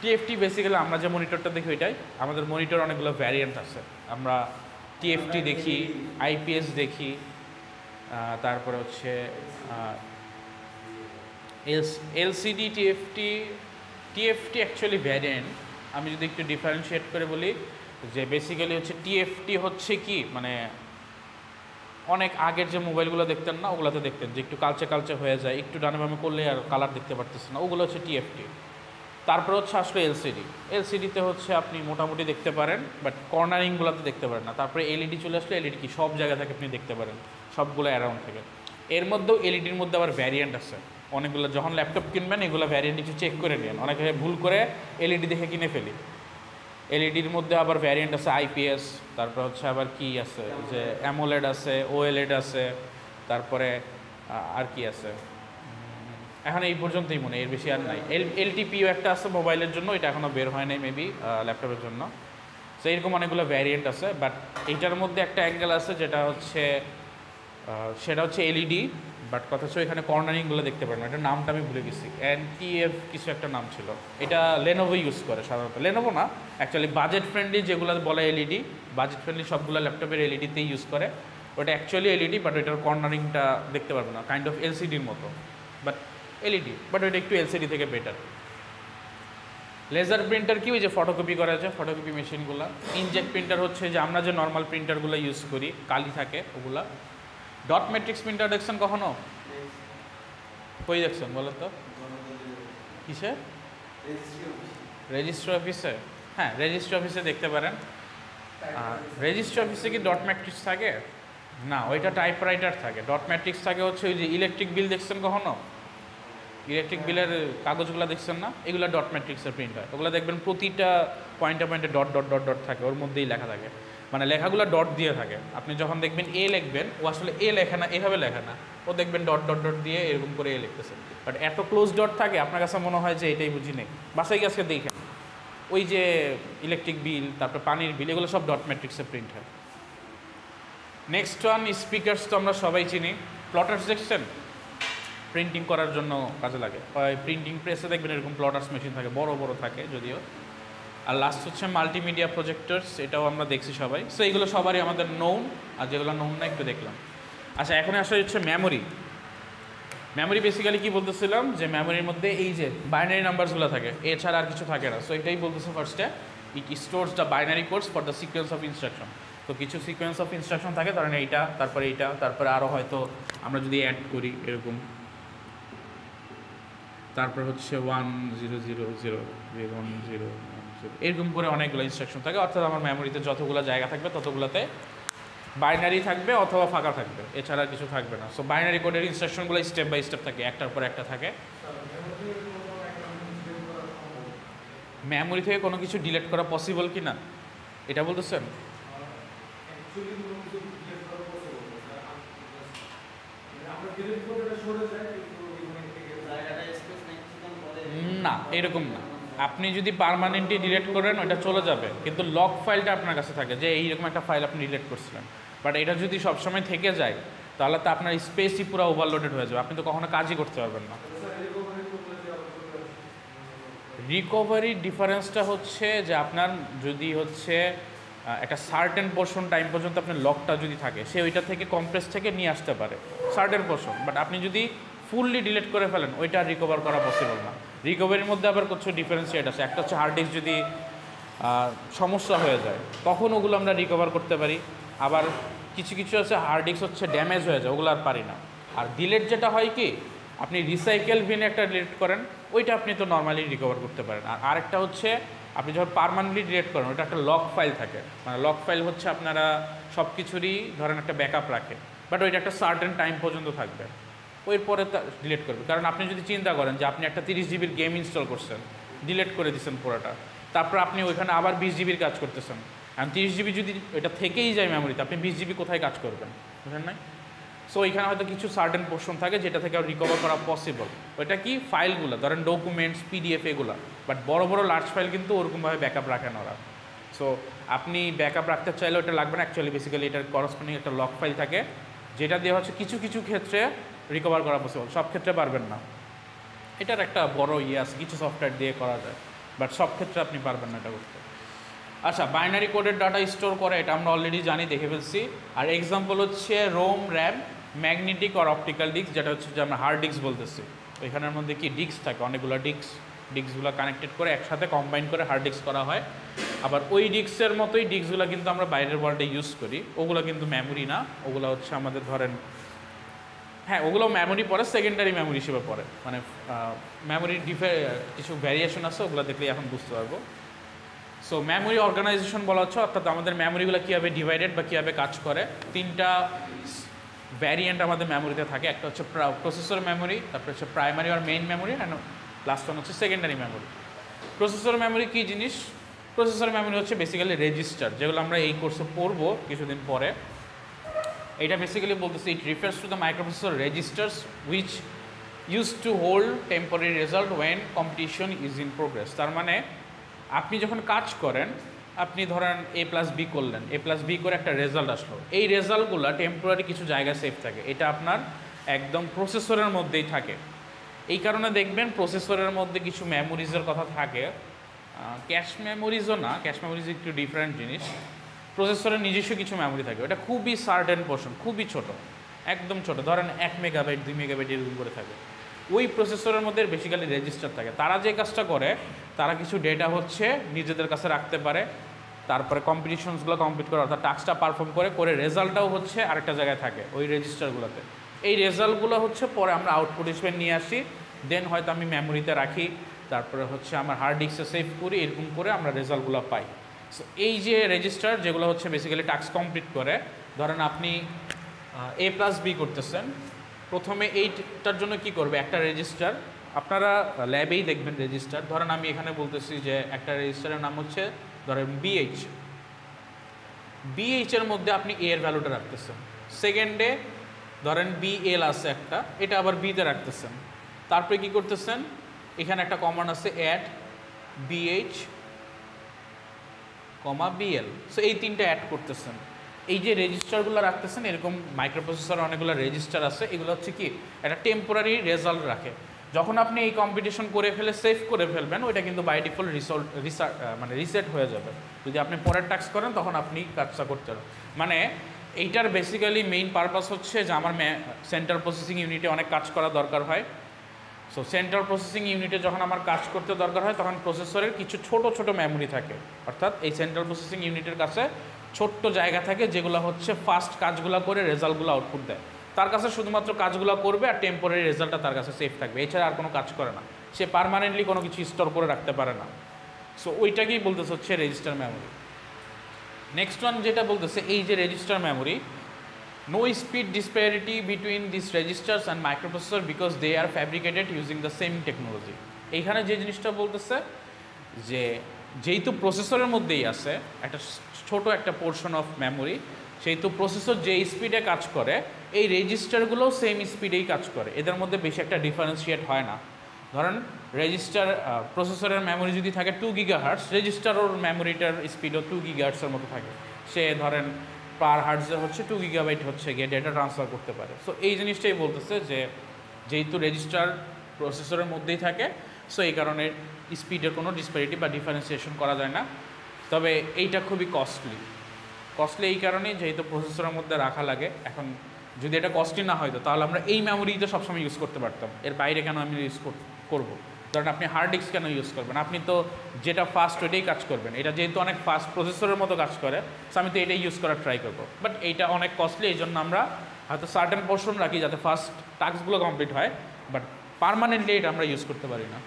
টিএফটি বেসিক্যালি আমরা যে মনিটরটা দেখি ওইটাই, আমাদের মনিটর অনেকগুলো ভ্যারিয়েন্ট আছে, আমরা টিএফটি দেখি, আইপিএস দেখি, তারপরে হচ্ছে এলসিডি, টিএফটি অ্যাকচুয়ালি ভ্যারিয়েন্ট। আমি যদি একটু ডিফারেন্সিয়েট করে বলি, যে বেসিক্যালি হচ্ছে টিএফটি হচ্ছে কি, মানে অনেক আগের যে মোবাইলগুলো দেখতেন না, ওগুলোতে দেখতেন যে একটু কালচে হয়ে যায়, একটু ডানে বামে করলে আর কালার দেখতে পারতেছে না, ওগুলো হচ্ছে টিএফটি। তারপরে হচ্ছে আসলে এলসিডিতে হচ্ছে আপনি মোটামুটি দেখতে পারেন, বাট কর্নারিংগুলোতে দেখতে পারেন না। তারপরে এলইডি চলে আসলে, এলইডি কি সব জায়গা থেকে আপনি দেখতে পারেন, সবগুলো অ্যারাউন্ড থেকে। এর মধ্যেও এলইডির মধ্যে আবার ভ্যারিয়েন্ট আছে অনেকগুলো, যখন ল্যাপটপ কিনবেন এগুলো ভ্যারিয়েন্ট একটু চেক করে নেন, অনেকে ভুল করে এলইডি দেখে কিনে ফেলি। এলইডির মধ্যে আবার ভ্যারিয়েন্ট আছে আইপিএস, তারপর হচ্ছে আবার কি আছে যে অ্যামোলেড আছে, ওএলইডি আছে, তারপরে আর কি আছে, এখন এই পর্যন্তই মনে, এর বেশি আর নাই। এলটিপিও একটা আছে মোবাইলের জন্য, এটা এখনও বের হয় নাই মেবি ল্যাপটপের জন্য। সো এরকম অনেকগুলো ভ্যারিয়েন্ট আছে, বাট এইটার মধ্যে একটা অ্যাঙ্গেল আছে যেটা হচ্ছে সেটা হচ্ছে এলইডি, বাট কথা হচ্ছে এখানে কর্নারিংগুলো দেখতে পারেন, এটার নামটা আমি ভুলে গেছি, এনটিএফ কিছু একটা নাম ছিল। এটা লেনোভো ইউজ করে সাধারণত, লেনোভো না অ্যাকচুয়ালি, বাজেট ফ্রেন্ডলি যেগুলো বলে এলইডি, বাজেট ফ্রেন্ডলি সবগুলো ল্যাপটপের এলইডিতেই ইউজ করে। ওটা অ্যাকচুয়ালি এলইডি, বাট ওইটার কর্নারিংটা দেখতে পারবো না, কাইন্ড অফ এলসিডির মতো, বাট এলইডি, বাট ওইটা একটু এলসিডি থেকে বেটার। লেজার প্রিন্টার কি, ওই যে ফটোকপি করা যায়, ফটোকপি মেশিনগুলো। ইনজেক্ট প্রিন্টার হচ্ছে যে আমরা যে নর্মাল প্রিন্টারগুলো ইউজ করি, কালি থাকে ওগুলা। ডট ম্যাট্রিক্স প্রিন্টার দেখছেন কখনো? কই দেখছেন বলো তো? কিসে? রেজিস্ট্রি অফিসে? হ্যাঁ, রেজিস্ট্রি অফিসে দেখতে পারেন। রেজিস্ট্রি অফিসে কি ডট ম্যাট্রিক্স থাকে? না, ওইটা টাইপরাইটার থাকে। ডট ম্যাট্রিক্স থাকে হচ্ছে ওই যে ইলেকট্রিক বিল দেখছেন কখনো? ইলেকট্রিক বিলের কাগজগুলো দেখছেন না, এগুলো ডট ম্যাট্রিক্সের প্রিন্ট হয়। ওগুলো দেখবেন প্রতিটা পয়েন্টে পয়েন্টে ডট ডট ডট ডট থাকে, ওর মধ্যেই লেখা থাকে, মানে লেখাগুলো ডট দিয়ে থাকে। আপনি যখন দেখবেন এ লিখবেন, ও আসলে এ লেখে না, এভাবে লেখে না, ও দেখবেন ডট ডট ডট দিয়ে এরকম করে এ লিখতেছে, বাট এত ক্লোজ ডট থাকে আপনার কাছে মনে হয় যে এটাই বুঝি নেই। বাসায় গিয়ে দেখেন, ওই যে ইলেকট্রিক বিল, তারপর পানির বিল, এগুলো সব ডট ম্যাট্রিক্সের প্রিন্ট হয়। নেক্সট ওয়ান, স্পিকার্স তো আমরা সবাই চিনি। প্লটার্স দেখছেন? প্রিন্টিং করার জন্য কাজে লাগে, প্রিন্টিং প্রেসে দেখবেন এরকম প্লটার্স মেশিন থাকে, বড় বড় থাকে যদিও। আর লাস্ট হচ্ছে মাল্টিমিডিয়া প্রজেক্টরস, এটাও আমরা দেখছি সবাই। সো এইগুলো সবারই আমাদের নোন, আর যেগুলো নোন না একটু দেখলাম। আচ্ছা, এখন আসলে হচ্ছে মেমোরি। মেমোরি বেসিক্যালি কি বলতেছিলাম, যে মেমোরির মধ্যে এই যে বাইনারি নাম্বারসগুলো থাকে, এছাড়া আর কিছু থাকে না। সো এটাই বলতেছে ফার্স্টে, it stores the binary codes for the sequence of instruction. তো কিছু সিকোয়েন্স অফ ইনস্ট্রাকশন থাকে, ধরেন এইটা, তারপরে এইটা, তারপরে আরও হয়তো আমরা যদি অ্যাড করি এরকম, তারপর হচ্ছে 1000 এরকম করে অনেকগুলো ইনস্ট্রাকশন থাকে। অর্থাৎ আমার মেমোরিতে যতগুলো জায়গা থাকবে ততগুলোতে বাইনারি থাকবে অথবা ফাঁকা থাকবে, এছাড়া কিছু থাকবে না। সো বাইনারি কোডের ইনস্ট্রাকশনগুলো স্টেপ বাই স্টেপ থাকে, একটার পর একটা থাকে। মেমোরি থেকে কোনো কিছু ডিলিট করা পসিবল কি না এটা বলতেছেন? না, এরকম না। আপনি যদি পার্মানেন্টলি ডিলিট করেন ওটা চলে যাবে, কিন্তু লক ফাইলটা আপনার কাছে থাকে যে এইরকম একটা ফাইল আপনি ডিলিট করছিলেন। বাট এটা যদি সবসময় থেকে যায় তাহলে তো আপনার স্পেসই পুরো ওভারলোডেড হয়ে যাবে, আপনি তো কখনো কাজই করতে পারবেন না। রিকভারি ডিফারেন্সটা হচ্ছে যে আপনার যদি হচ্ছে একটা সার্টেন পোর্শন টাইম পর্যন্ত আপনার লকটা যদি থাকে, সে ওইটা থেকে কম্প্রেস থেকে নিয়ে আসতে পারে সার্টেন পোর্শন। বাট আপনি যদি ফুললি ডিলিট করে ফেলেন ওইটা রিকভার করা পসিবল না। রিকভারির মধ্যে আবার কিছু ডিফারেন্সিয়েট আছে। একটা হচ্ছে হার্ড ডিস্ক যদি সমস্যা হয়ে যায় তখন ওগুলো আমরা রিকভার করতে পারি, আবার কিছু কিছু আছে হার্ড ডিস্ক হচ্ছে ড্যামেজ হয়ে যায়, ওগুলো আর পারি না। আর ডিলিট যেটা হয় কি, আপনি রিসাইকেল বিনে একটা ডিলিট করেন ওইটা আপনি তো নর্মালি রিকভার করতে পারেন। আর আরেকটা হচ্ছে আপনি যখন পার্মানেন্টলি ডিলিট করেন ওটা একটা লক ফাইল থাকে, মানে লক ফাইল হচ্ছে আপনারা সব কিছুরই ধরেন একটা ব্যাকআপ রাখে, বাট ওইটা একটা সার্টেন টাইম পর্যন্ত থাকবে, ওর পরে ডিলিট করবে। কারণ আপনি যদি চিন্তা করেন যে আপনি একটা 30 জিবির গেম ইনস্টল করছেন, ডিলিট করে দিচ্ছেন পুরোটা, তারপর আপনি ওইখানে আবার 20 জিবির কাজ করতেছেন, আর 30 জিবি যদি ওইটা থেকেই যায় মেমোরিতে, আপনি 20 জিবি কোথায় কাজ করবেন, বুঝলেন না? সো এখানে হয়তো কিছু সার্টেন পোর্শন থাকে যেটা থেকে রিকভার করা পসিবল। ওইটা কি ফাইলগুলো ধরেন ডকুমেন্টস, পিডিএফ এগুলো, বাট বড় বড় লার্জ ফাইল কিন্তু ওরকমভাবে ব্যাকআপ রাখেন ওরা। সো আপনি ব্যাকআপ রাখতে চাইলে ওটা লাগবে না, অ্যাকচুয়ালি বেসিক্যালি এটার করসপন্ডিং একটা লক ফাইল থাকে যেটা দিয়ে হচ্ছে কিছু কিছু ক্ষেত্রে রিকভার করা পসিবল, সব ক্ষেত্রে পারবেন না। এটার একটা বড় আছে, কিছু সফটওয়্যার দিয়ে করা যায়, বাট সব ক্ষেত্রে আপনি পারবেন না এটা করতে। আচ্ছা, বাইনারি কোডের ডাটা স্টোর করে এটা আমরা অলরেডি জানি, দেখে ফেলছি। আর এক্সাম্পল হচ্ছে Rome, RAM, magnetic R optical disk, যেটা হচ্ছে যে আমরা হার্ড ডিস্ক বলতেছি। ওইখানের মধ্যে কি ডিস্ক থাকে, অনেকগুলো ডিস্কগুলো কানেক্টেড করে একসাথে কম্বাইন করে হার্ড ডিস্ক করা হয়। আবার ওই ডিস্কের মতোই ডিস্কগুলো কিন্তু আমরা বাইরের ওয়ার্ল্ডে ইউজ করি, ওগুলো কিন্তু মেমোরি না, ওগুলো হচ্ছে আমাদের ধরেন, হ্যাঁ ওগুলো মেমোরি পড়ে, সেকেন্ডারি মেমোরি হিসেবে পড়ে, মানে মেমোরির কিছু ভ্যারিয়েশন আছে, ওগুলো দেখলে এখন বুঝতে পারবো। সো মেমোরি অর্গানাইজেশন বলা হচ্ছে, অর্থাৎ আমাদের মেমোরিগুলো কীভাবে ডিভাইডেড বা কীভাবে কাজ করে। তিনটা ভ্যারিয়েন্ট আমাদের মেমোরিতে থাকে, একটা হচ্ছে প্রসেসর মেমোরি, তারপর হচ্ছে প্রাইমারি আর main memory, and last one হচ্ছে সেকেন্ডারি মেমোরি। প্রসেসর মেমোরি কী জিনিস? প্রসেসর মেমোরি হচ্ছে বেসিক্যালি রেজিস্টার, যেগুলো আমরা এই কোর্সে পড়বো কিছুদিন পরে। এটা বেসিক্যালি বলতেছে it refers to the microprocessor registers which use to hold temporary result when competition is in progress. তার মানে আপনি যখন কাজ করেন, আপনি ধরেন A+B করলেন, A+B করে একটা রেজাল্ট আসলো, এই রেজাল্টগুলো টেম্পোরারি কিছু জায়গায় সেভ থাকে, এটা আপনার একদম প্রসেসরের মধ্যেই থাকে। এই কারণে দেখবেন প্রসেসরের মধ্যে কিছু মেমোরিজের কথা থাকে, ক্যাশ মেমোরিজও না, ক্যাশ মেমোরিজ একটু ডিফারেন্ট জিনিস। প্রসেসরের নিজস্ব কিছু মেমোরি থাকে, ওটা খুবই সার্টেন পোর্শন, খুবই ছোট, একদম ছোট, ধরেন 1 মেগাবাইট 2 মেগাবাইট এরকম করে থাকে। ওই প্রসেসরের মধ্যে বেসিক্যালি রেজিস্টার থাকে, তারা যে কাজটা করে, তারা কিছু ডেটা হচ্ছে নিজেদের কাছে রাখতে পারে, তারপরে কম্পিটিশনসগুলো কমপ্লিট করে, অর্থাৎ টাস্কটা পারফর্ম করে রেজাল্টটাও হচ্ছে আরেকটা জায়গায় থাকে ওই রেজিস্টারগুলোতে। এই রেজাল্টগুলো হচ্ছে পরে আমরা আউটপুট হিসেবে নিয়ে আসি, দেন হয়তো আমি মেমোরিতে রাখি, তারপরে হচ্ছে আমার হার্ড ডিস্কে সেভ করি, এরকম করে আমরা রেজাল্টগুলো পাই। সো এই যে রেজিস্টার যেগুলো হচ্ছে বেসিক্যালি টাস্ক কমপ্লিট করে, ধরেন আপনি A+B করতেছেন, প্রথমে এইটার জন্য কি করবে, একটা রেজিস্টার, আপনারা ল্যাবেই দেখবেন রেজিস্টার, ধরেন আমি এখানে বলতেছি যে একটা রেজিস্টারের নাম হচ্ছে ধরেন BH এর মধ্যে আপনি A এর ভ্যালুটা রাখতেছেন, সেকেন্ডে ধরেন BL আছে একটা, এটা আবার B-তে রাখতেছেন, তারপরে কি করতেছেন, এখানে একটা কমান্ড আছে অ্যাড BH, BL, সো এই তিনটা অ্যাড করতেছেন। এই যে রেজিস্টারগুলো রাখতেছেন, এরকম মাইক্রোপ্রসেসর অনেকগুলো রেজিস্টার আছে, এগুলো হচ্ছে কি একটা টেম্পোরারি রেজাল্ট রাখে। যখন আপনি এই কম্পিটিশন করে ফেলে সেভ করে ফেলবেন, ওইটা কিন্তু বাই ডিফল্ট মানে রিসেট হয়ে যাবে। যদি আপনি পরের টাস্ক করেন তখন আপনি কাজটা করতে পারেন। মানে এইটার বেসিক্যালি মেইন পারপাস হচ্ছে যে আমার সেন্ট্রাল প্রসেসিং ইউনিটে অনেক কাজ করা দরকার হয়। সো সেন্ট্রাল প্রসেসিং ইউনিটে যখন আমার কাজ করতে দরকার হয়, তখন প্রসেসরের কিছু ছোট ছোট মেমোরি থাকে, অর্থাৎ এই সেন্ট্রাল প্রসেসিং ইউনিটের কাছে ছোট্ট জায়গা থাকে যেগুলো হচ্ছে ফাস্ট কাজগুলো করে রেজাল্টগুলো আউটপুট দেয়। তার কাছে শুধুমাত্র কাজগুলো করবে আর টেম্পোরারি রেজাল্টটা তার কাছে সেফ থাকবে, এছাড়া আর কোনো কাজ করে না, সে পার্মানেন্টলি কোনো কিছু স্টোর করে রাখতে পারে না। সো ওইটাকেই বলতেছে হচ্ছে রেজিস্টার মেমোরি। নেক্সট ওয়ান যেটা বলতেছে এই যে register memory, no speed disparity between this registers and microprocessor because they are fabricated using the same technology. এইখানে যে জিনিসটা বলতেছে যে যেহেতু প্রসেসরের মধ্যেই আছে একটা ছোট একটা পোর্শন অফ মেমোরি, সেহেতু প্রসেসর যে স্পিডে কাজ করে এই রেজিস্টারগুলোও সেম স্পিডেই কাজ করে, এদের মধ্যে বেশি একটা ডিফারেন্সিয়েট হয় না। ধরেন রেজিস্টার প্রসেসরের মেমোরি যদি থাকে 2 GHz, রেজিস্টার ওর মেমোরিটার স্পিডও 2 GHz-এর মতো থাকে। সে ধরেন পার হার্টজে হচ্ছে 2 GB হচ্ছে গিয়ে ডেটা ট্রান্সফার করতে পারে। সো এই জিনিসটাই বলতেছে যে যেহেতু রেজিস্টার প্রসেসরের মধ্যেই থাকে, সো এই কারণে স্পিডের কোনো ডিসপ্যারিটি বা ডিফারেন্সিয়েশন করা যায় না। তবে এইটা খুবই কস্টলি এই কারণেই যেহেতু প্রসেসরের মধ্যে রাখা লাগে। এখন যদি এটা কস্টলি না হয়তো তাহলে আমরা এই মেমোরিতে সবসময় ইউজ করতে পারতাম, এর বাইরে কেন আমি ইউজ করবো? ধরেন আপনি হার্ড ডিস্ক কেন ইউজ করবেন? আপনি তো যেটা ফাস্ট ওইটাই কাজ করবেন, এটা যেহেতু অনেক ফাস্ট প্রসেসরের মতো কাজ করে, সো আমি তো এটাই ইউজ করার ট্রাই করবো। বাট এইটা অনেক কস্টলি, এই জন্য আমরা হয়তো সার্টেন পোর্শন রাখি যাতে ফাস্ট টাস্কগুলো কমপ্লিট হয়, বাট পারমানেন্টলি এটা আমরা ইউজ করতে পারি না।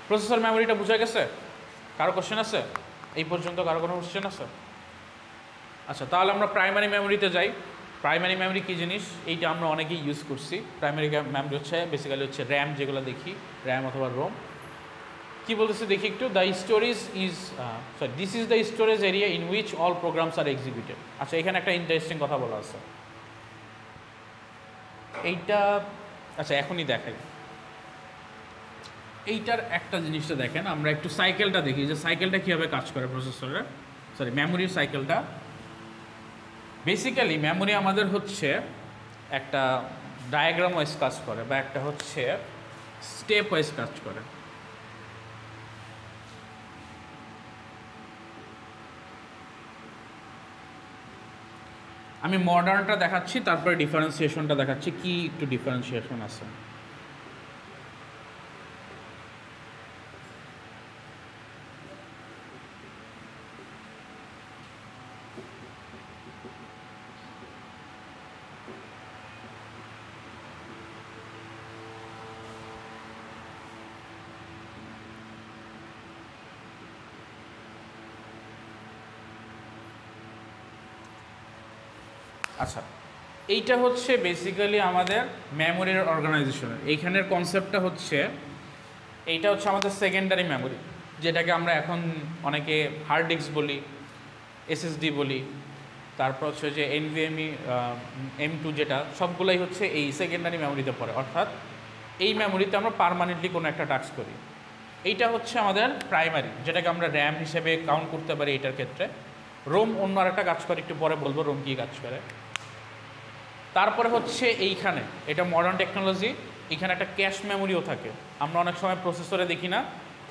প্রসেসর মেমোরিটা বোঝা গেছে? কারো কোশ্চেন আছে এই পর্যন্ত? কারো কোনো কোশ্চেন আছে? আচ্ছা, তাহলে আমরা প্রাইমারি মেমোরিতে যাই। প্রাইমারি মেমোরি কী জিনিস এইটা আমরা অনেকেই ইউজ করছি। প্রাইমারি মেমোরি হচ্ছে বেসিক্যালি হচ্ছে র্যাম, যেগুলো দেখি র্যাম অথবা রোম। কী বলতেছে দেখি একটু, the storage is this is the storage area in which all programs are executed. আচ্ছা, এখানে একটা ইন্টারেস্টিং কথা বলা আছে, এইটা আচ্ছা এখনই দেখাই। এইটার একটা জিনিসটা দেখেন, আমরা একটু সাইকেলটা দেখি যে সাইকেলটা কীভাবে কাজ করে প্রসেসরের, মেমোরির সাইকেলটা। বেসিক্যালি মেমোরি আমাদের হচ্ছে একটা ডায়াগ্রাম ওয়াইজ কাজ করে বা একটা হচ্ছে স্টেপ ওয়াইজ কাজ করে। আমি মডার্নটা দেখাচ্ছি, তারপরে ডিফারেন্সিয়েশনটা দেখাচ্ছি, কি একটু ডিফারেন্সিয়েশন আছে। আচ্ছা, এইটা হচ্ছে বেসিক্যালি আমাদের মেমোরির অর্গানাইজেশনের। এইখানের কনসেপ্টটা হচ্ছে এইটা হচ্ছে আমাদের সেকেন্ডারি মেমোরি, যেটাকে আমরা এখন অনেকে হার্ড ডিস্ক বলি, এসএসডি বলি, তারপর হচ্ছে যে NVMe M2, যেটা সবগুলোই হচ্ছে এই সেকেন্ডারি মেমোরিতে পড়ে। অর্থাৎ এই মেমোরিতে আমরা পার্মানেন্টলি কোনো একটা টাস্ক করি। এইটা হচ্ছে আমাদের প্রাইমারি, যেটাকে আমরা র্যাম হিসেবে কাউন্ট করতে পারি। এটার ক্ষেত্রে রোম অন্য আরেকটা কাজ করে, একটু পরে বলবো রোম কী কাজ করে। তারপরে হচ্ছে এইখানে এটা মডার্ন টেকনোলজি, এখানে একটা ক্যাশ মেমোরিও থাকে। আমরা অনেক সময় প্রসেসরে দেখি না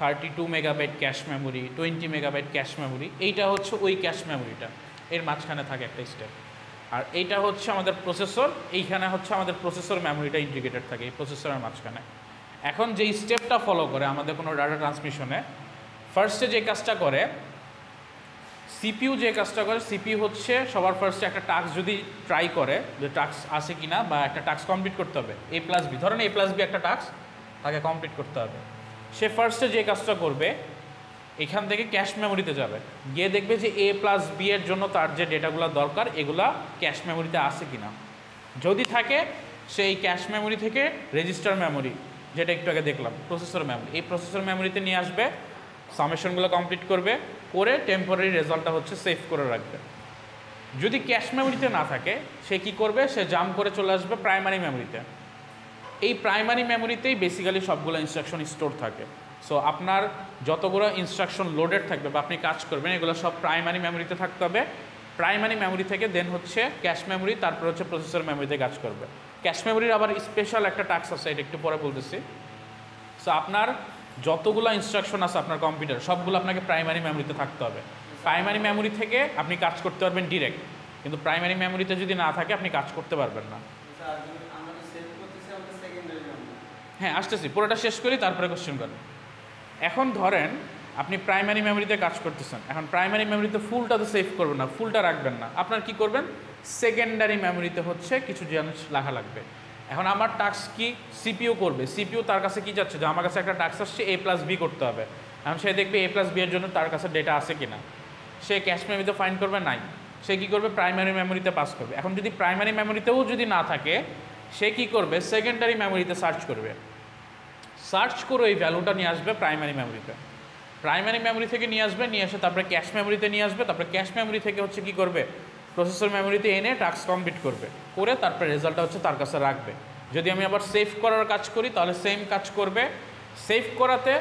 32 megabyte cache memory, 20 megabyte cache memory, এইটা হচ্ছে ওই ক্যাশ মেমোরিটা, এর মাঝখানে থাকে একটা স্টেপ। আর এইটা হচ্ছে আমাদের প্রসেসর, এইখানে হচ্ছে আমাদের প্রসেসর মেমোরিটা ইন্টিগ্রেটেড থাকে এই প্রসেসরের মাঝখানে। এখন যেই স্টেপটা ফলো করে আমাদের কোনো ডাটা ট্রান্সমিশনে, ফার্স্টে যে কাজটা করে সিপিইউ, যে কাজটা করে সিপিইউ হচ্ছে সবার ফার্স্টে একটা টাস্ক যদি ট্রাই করে যে টাস্ক আছে কি না, বা একটা টাস্ক কমপ্লিট করতে হবে A+B, ধরেন A+B একটা টাস্ক তাকে কমপ্লিট করতে হবে। সে ফার্স্টে যে কাজটা করবে এখান থেকে ক্যাশ মেমোরিতে যাবে, গিয়ে দেখবে যে A+B এর জন্য তার যে ডেটাগুলো দরকার এগুলা ক্যাশ মেমোরিতে আছে কি না। যদি থাকে সেই ক্যাশ মেমোরি থেকে রেজিস্টার মেমোরি, যেটা একটু আগে দেখলাম প্রসেসর মেমোরি, এই প্রসেসর মেমোরিতে নিয়ে আসবে, সামেশনগুলো কমপ্লিট করবে, করে টেম্পোরারি রেজাল্টটা হচ্ছে সেভ করে রাখবে। যদি ক্যাশ মেমোরিতে না থাকে সে কি করবে, সে জাম্প করে চলে আসবে প্রাইমারি মেমোরিতে। এই প্রাইমারি মেমোরিতেই বেসিক্যালি সবগুলো ইনস্ট্রাকশন স্টোর থাকে। সো আপনার যতগুলো ইনস্ট্রাকশন লোডেড থাকবে বা আপনি কাজ করবেন এগুলো সব প্রাইমারি মেমোরিতে থাকতে হবে। প্রাইমারি মেমোরি থেকে দেন হচ্ছে ক্যাশ মেমোরি, তারপর হচ্ছে প্রসেসর মেমোরিতে কাজ করবে। ক্যাশ মেমোরির আবার স্পেশাল একটা টাস্ক আছে, এটা একটু পরে বলতেছি। সো আপনার যতগুলো ইনস্ট্রাকশন আছে আপনার কম্পিউটার সবগুলো আপনাকে প্রাইমারি মেমোরিতে থাকতে হবে। প্রাইমারি মেমোরি থেকে আপনি কাজ করতে পারবেন ডিরেক্ট, কিন্তু প্রাইমারি মেমোরিতে যদি না থাকে আপনি কাজ করতে পারবেন না। হ্যাঁ, আসতেছি, পুরোটা শেষ করি তারপরে কোশ্চেন করেন। এখন ধরেন আপনি প্রাইমারি মেমোরিতে কাজ করতেছেন, এখন প্রাইমারি মেমোরিতে ফুলটা তো সেভ করবেন না, ফুলটা রাখবেন না, আপনার কি করবেন, সেকেন্ডারি মেমোরিতে হচ্ছে কিছু জিনিস লেখা লাগবে। এখন আমার টাস্ক কি, সিপিইউ করবে, সিপিইউ তার কাছে কি যাচ্ছে যে আমার কাছে একটা টাস্ক আসছে A+B করতে হবে। এখন সে দেখবে A+B এর জন্য তার কাছে ডেটা আছে কিনা, সে ক্যাশ মেমোরিতে ফাইন্ড করবে নাই, সে কী করবে প্রাইমারি মেমোরিতে পাস করবে। এখন যদি প্রাইমারি মেমোরিতেও যদি না থাকে, সে কী করবে সেকেন্ডারি মেমোরিতে সার্চ করবে, সার্চ করে এই ভ্যালুটা নিয়ে আসবে প্রাইমারি মেমোরিতে, প্রাইমারি মেমোরি থেকে নিয়ে আসবে, নিয়ে এসে তারপরে ক্যাশ মেমোরিতে নিয়ে আসবে, তারপরে ক্যাশ মেমোরি থেকে হচ্ছে কী করবে প্রসেসর মেমোরিতে এনে টাস্ক কমপ্লিট করবে, করে তারপরে রেজাল্টটা হচ্ছে তার কাছে রাখবে। যদি আমি আবার সেভ করার কাজ করি তাহলে সেম কাজ করবে, সেভ করাতে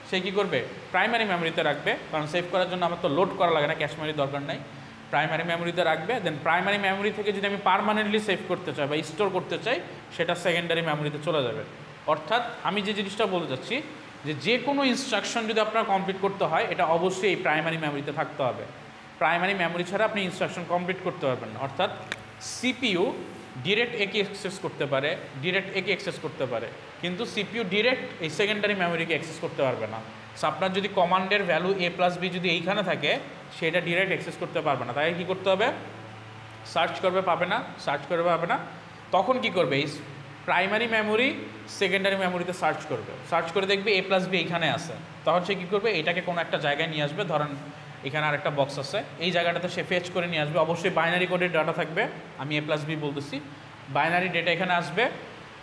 সে কী করবে প্রাইমারি মেমোরিতে রাখবে, কারণ সেভ করার জন্য আমার তো লোড করা লাগে না, ক্যাশ মেমোরি দরকার নাই, প্রাইমারি মেমোরিতে রাখবে। দেন প্রাইমারি মেমোরি থেকে যদি আমি পার্মানেন্টলি সেভ করতে চাই বা স্টোর করতে চাই, সেটা সেকেন্ডারি মেমোরিতে চলে যাবে। অর্থাৎ আমি যে জিনিসটা বলতে চাচ্ছি যে কোনো ইনস্ট্রাকশন যদি আপনার কমপ্লিট করতে হয়, এটা অবশ্যই এই প্রাইমারি মেমোরিতে থাকতে হবে। প্রাইমারি মেমোরি ছাড়া আপনি ইনস্ট্রাকশন কমপ্লিট করতে পারবেন না। অর্থাৎ সিপিইউ ডিরেক্ট একে অ্যাক্সেস করতে পারে, ডিরেক্ট একে অ্যাক্সেস করতে পারে, কিন্তু সিপিইউ ডিরেক্ট এই সেকেন্ডারি মেমোরিকে অ্যাক্সেস করতে পারবে না। সো আপনার যদি কমান্ডের ভ্যালু a+b যদি এইখানে থাকে, সেটা ডিরেক্ট অ্যাক্সেস করতে পারবে না, তাই কী করতে হবে সার্চ করবে, পাবে না, সার্চ করবে পাবে না, তখন কি করবে এই প্রাইমারি মেমোরি সেকেন্ডারি মেমোরিতে সার্চ করবে, সার্চ করে দেখবে a+b এইখানে আছে, তখন সে কী করবে এটাকে কোনো একটা জায়গায় নিয়ে আসবে, ধরেন এখানে আরেকটা বক্স আছে, এই জায়গাটাতে সে ফেচ করে নিয়ে আসবে, অবশ্যই বাইনারি কোডের ডাটা থাকবে, আমি a+b বলতেছি, বাইনারি ডেটা এখানে আসবে,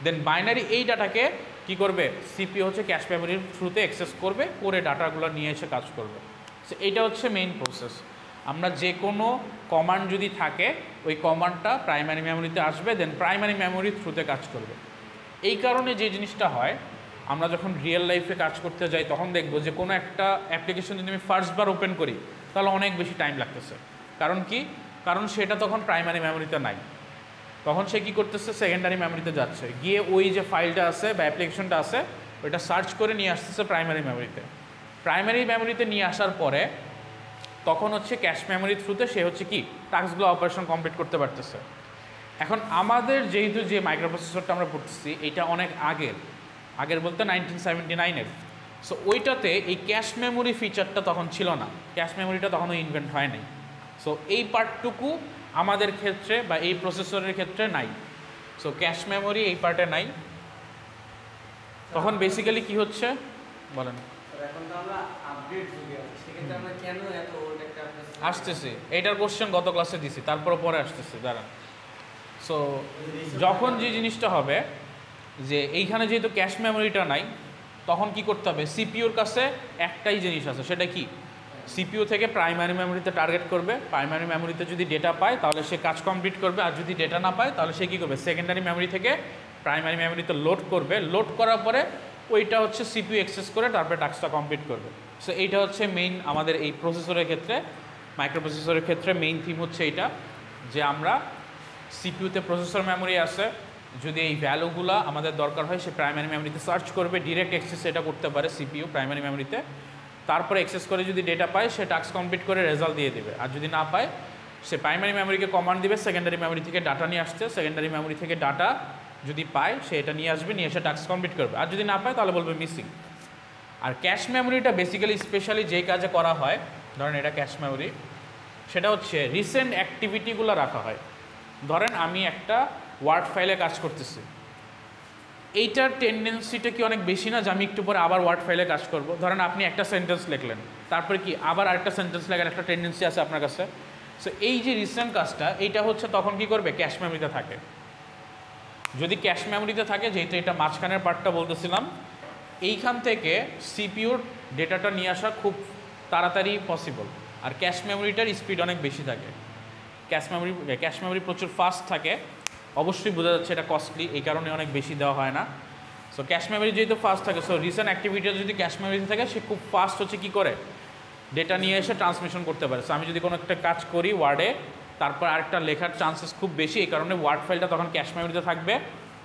দেন বাইনারি এই ডাটাকে কি করবে সিপিইউ হচ্ছে ক্যাশ মেমোরির থ্রুতে অ্যাক্সেস করবে, করে ডাটাগুলো নিয়ে এসে কাজ করবে। সো এইটা হচ্ছে মেইন প্রসেস। আমরা যে কোনো কমান্ড যদি থাকে, ওই কমান্ডটা প্রাইমারি মেমোরিতে আসবে, দেন প্রাইমারি মেমোরির থ্রুতে কাজ করবে। এই কারণে যে জিনিসটা হয়, আমরা যখন রিয়েল লাইফে কাজ করতে যাই তখন দেখবো যে কোনো একটা অ্যাপ্লিকেশন যদি আমি ফার্স্টবার ওপেন করি তাহলে অনেক বেশি টাইম লাগতেছে। কারণ কি, কারণ সেটা তখন প্রাইমারি মেমোরিতে নাই, তখন সে কী করতেছে সেকেন্ডারি মেমোরিতে যাচ্ছে, গিয়ে ওই যে ফাইলটা আছে বা অ্যাপ্লিকেশনটা আছে ওইটা সার্চ করে নিয়ে আসতেছে প্রাইমারি মেমোরিতে। প্রাইমারি মেমোরিতে নিয়ে আসার পরে তখন হচ্ছে ক্যাশ মেমোরির থ্রুতে সে হচ্ছে কি টাস্কগুলো অপারেশন কমপ্লিট করতে পারতেছে। এখন আমাদের যেহেতু যে মাইক্রোপ্রসেসরটা আমরা পড়তেছি এটা অনেক আগের বলতে 1979-এর, সো ওইটাতে এই ক্যাশ মেমোরি ফিচারটা তখন ছিল না, ক্যাশ মেমোরিটা তখনও ইনভেন্ট হয় নাই। সো এই পার্টটুকু আমাদের ক্ষেত্রে বা এই প্রসেসরের ক্ষেত্রে নাই, সো ক্যাশ মেমোরি এই পার্টে নাই। তখন বেসিক্যালি কি হচ্ছে বলেন, আসতেছি এইটার কোশ্চেন গত ক্লাসে দিছি, তারপরে পরে আসতেছি দাঁড়ান। সো যখন যে জিনিসটা হবে যে এইখানে যেহেতু ক্যাশ মেমোরিটা নাই, তখন কি করতে হবে সিপিইউর কাছে একটাই জিনিস আছে, সেটা কি সিপিইউ থেকে প্রাইমারি মেমোরিতে টার্গেট করবে, প্রাইমারি মেমোরিতে যদি ডেটা পায় তাহলে সে কাজ কমপ্লিট করবে, আর যদি ডেটা না পায় তাহলে সে কী করবে সেকেন্ডারি মেমোরি থেকে প্রাইমারি মেমোরিতে লোড করবে, লোড করার পরে ওইটা হচ্ছে সিপিইউ অ্যাক্সেস করে তারপরে টাস্কটা কমপ্লিট করবে। সো এইটা হচ্ছে মেইন আমাদের এই প্রসেসরের ক্ষেত্রে, মাইক্রোপ্রসেসরের ক্ষেত্রে মেইন থিম হচ্ছে এইটা, যে আমরা সিপিইউতে প্রসেসর মেমোরি আছে, যদি এই ভ্যালুগুলো আমাদের দরকার হয় সে প্রাইমারি মেমোরিতে সার্চ করবে, ডিরেক্ট অ্যাক্সেস এটা করতে পারে সিপিইউ প্রাইমারি মেমোরিতে, তারপরে অ্যাক্সেস করে যদি ডেটা পায় সে টাস্ক কমপ্লিট করে রেজাল্ট দিয়ে দেবে, আর যদি না পায় সে প্রাইমারি মেমোরিকে কমান্ড দিবে সেকেন্ডারি মেমোরি থেকে ডাটা নিয়ে আসতে, সেকেন্ডারি মেমোরি থেকে ডাটা যদি পায় সে এটা নিয়ে আসবে, নিয়ে এসে টাস্ক কমপ্লিট করবে, আর যদি না পায় তাহলে বলবে মিসিং। আর ক্যাশ মেমোরিটা বেসিক্যালি স্পেশালি যেই কাজে করা হয়, ধরেন এটা ক্যাশ মেমোরি, সেটা হচ্ছে রিসেন্ট অ্যাক্টিভিটিগুলো রাখা হয়। ধরেন আমি একটা ওয়ার্ড ফাইলে কাজ করতেছি, এইটার টেন্ডেন্সিটা কি অনেক বেশি না যে আমি একটু পরে আবার ওয়ার্ড ফাইলে কাজ করব। ধরেন আপনি একটা সেন্টেন্স লিখলেন, তারপরে কি আবার আরেকটা সেন্টেন্স লেখার একটা টেন্ডেন্সি আছে আপনার কাছে। সো এই যে রিসেন্ট কাজটা এইটা হচ্ছে তখন কি করবে ক্যাশ মেমোরিতে থাকে। যদি ক্যাশ মেমোরিতে থাকে, যেহেতু এটা মাঝখানের পার্টটা বলতেছিলাম, এইখান থেকে সিপিইউর ডেটাটা নিয়ে আসা খুব তাড়াতাড়ি পসিবল, আর ক্যাশ মেমোরিটার স্পিড অনেক বেশি থাকে। ক্যাশ মেমোরি প্রচুর ফাস্ট থাকে, অবশ্যই বোঝা যাচ্ছে এটা কস্টলি, এই কারণে অনেক বেশি দেওয়া হয় না। সো ক্যাশ মেমোরি যেহেতু ফাস্ট থাকে, সো রিসেন্ট অ্যাক্টিভিটিটা যদি ক্যাশ মেমোরিতে থাকে সে খুব ফাস্ট হচ্ছে কী করে ডেটা নিয়ে এসে ট্রান্সমিশন করতে পারে। সো আমি যদি কোনো একটা কাজ করি ওয়ার্ডে, তারপর আরেকটা লেখার চান্সেস খুব বেশি, এই কারণে ওয়ার্ড ফাইলটা তখন ক্যাশ মেমোরিতে থাকবে,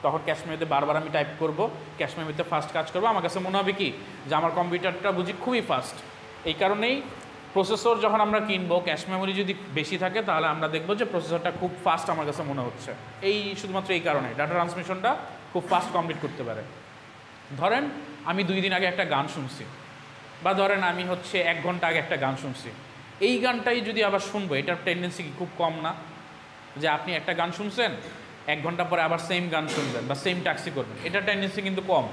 তখন ক্যাশ মেমোরিতে বারবার আমি টাইপ করব, ক্যাশ মেমোরিতে ফাস্ট কাজ করবো, আমার কাছে মনে হবে কি যে আমার কম্পিউটারটা বুঝি খুবই ফাস্ট। এই কারণেই প্রসেসর যখন আমরা কিনবো, ক্যাশ মেমোরি যদি বেশি থাকে তাহলে আমরা দেখবো যে প্রসেসরটা খুব ফাস্ট আমার কাছে মনে হচ্ছে, এই শুধুমাত্র এই কারণে ডাটা ট্রান্সমিশনটা খুব ফাস্ট কমপ্লিট করতে পারে। ধরেন আমি 2 দিন আগে একটা গান শুনছি, বা ধরেন আমি হচ্ছে 1 ঘন্টা আগে একটা গান শুনছি, এই গানটাই যদি আবার শুনবো, এটার টেন্ডেন্সি কি খুব কম না? যে আপনি একটা গান শুনছেন, 1 ঘন্টা পরে আবার সেম গান শুনবেন বা সেম ট্যাক্সি করবেন, এটার টেন্ডেন্সি কিন্তু কম।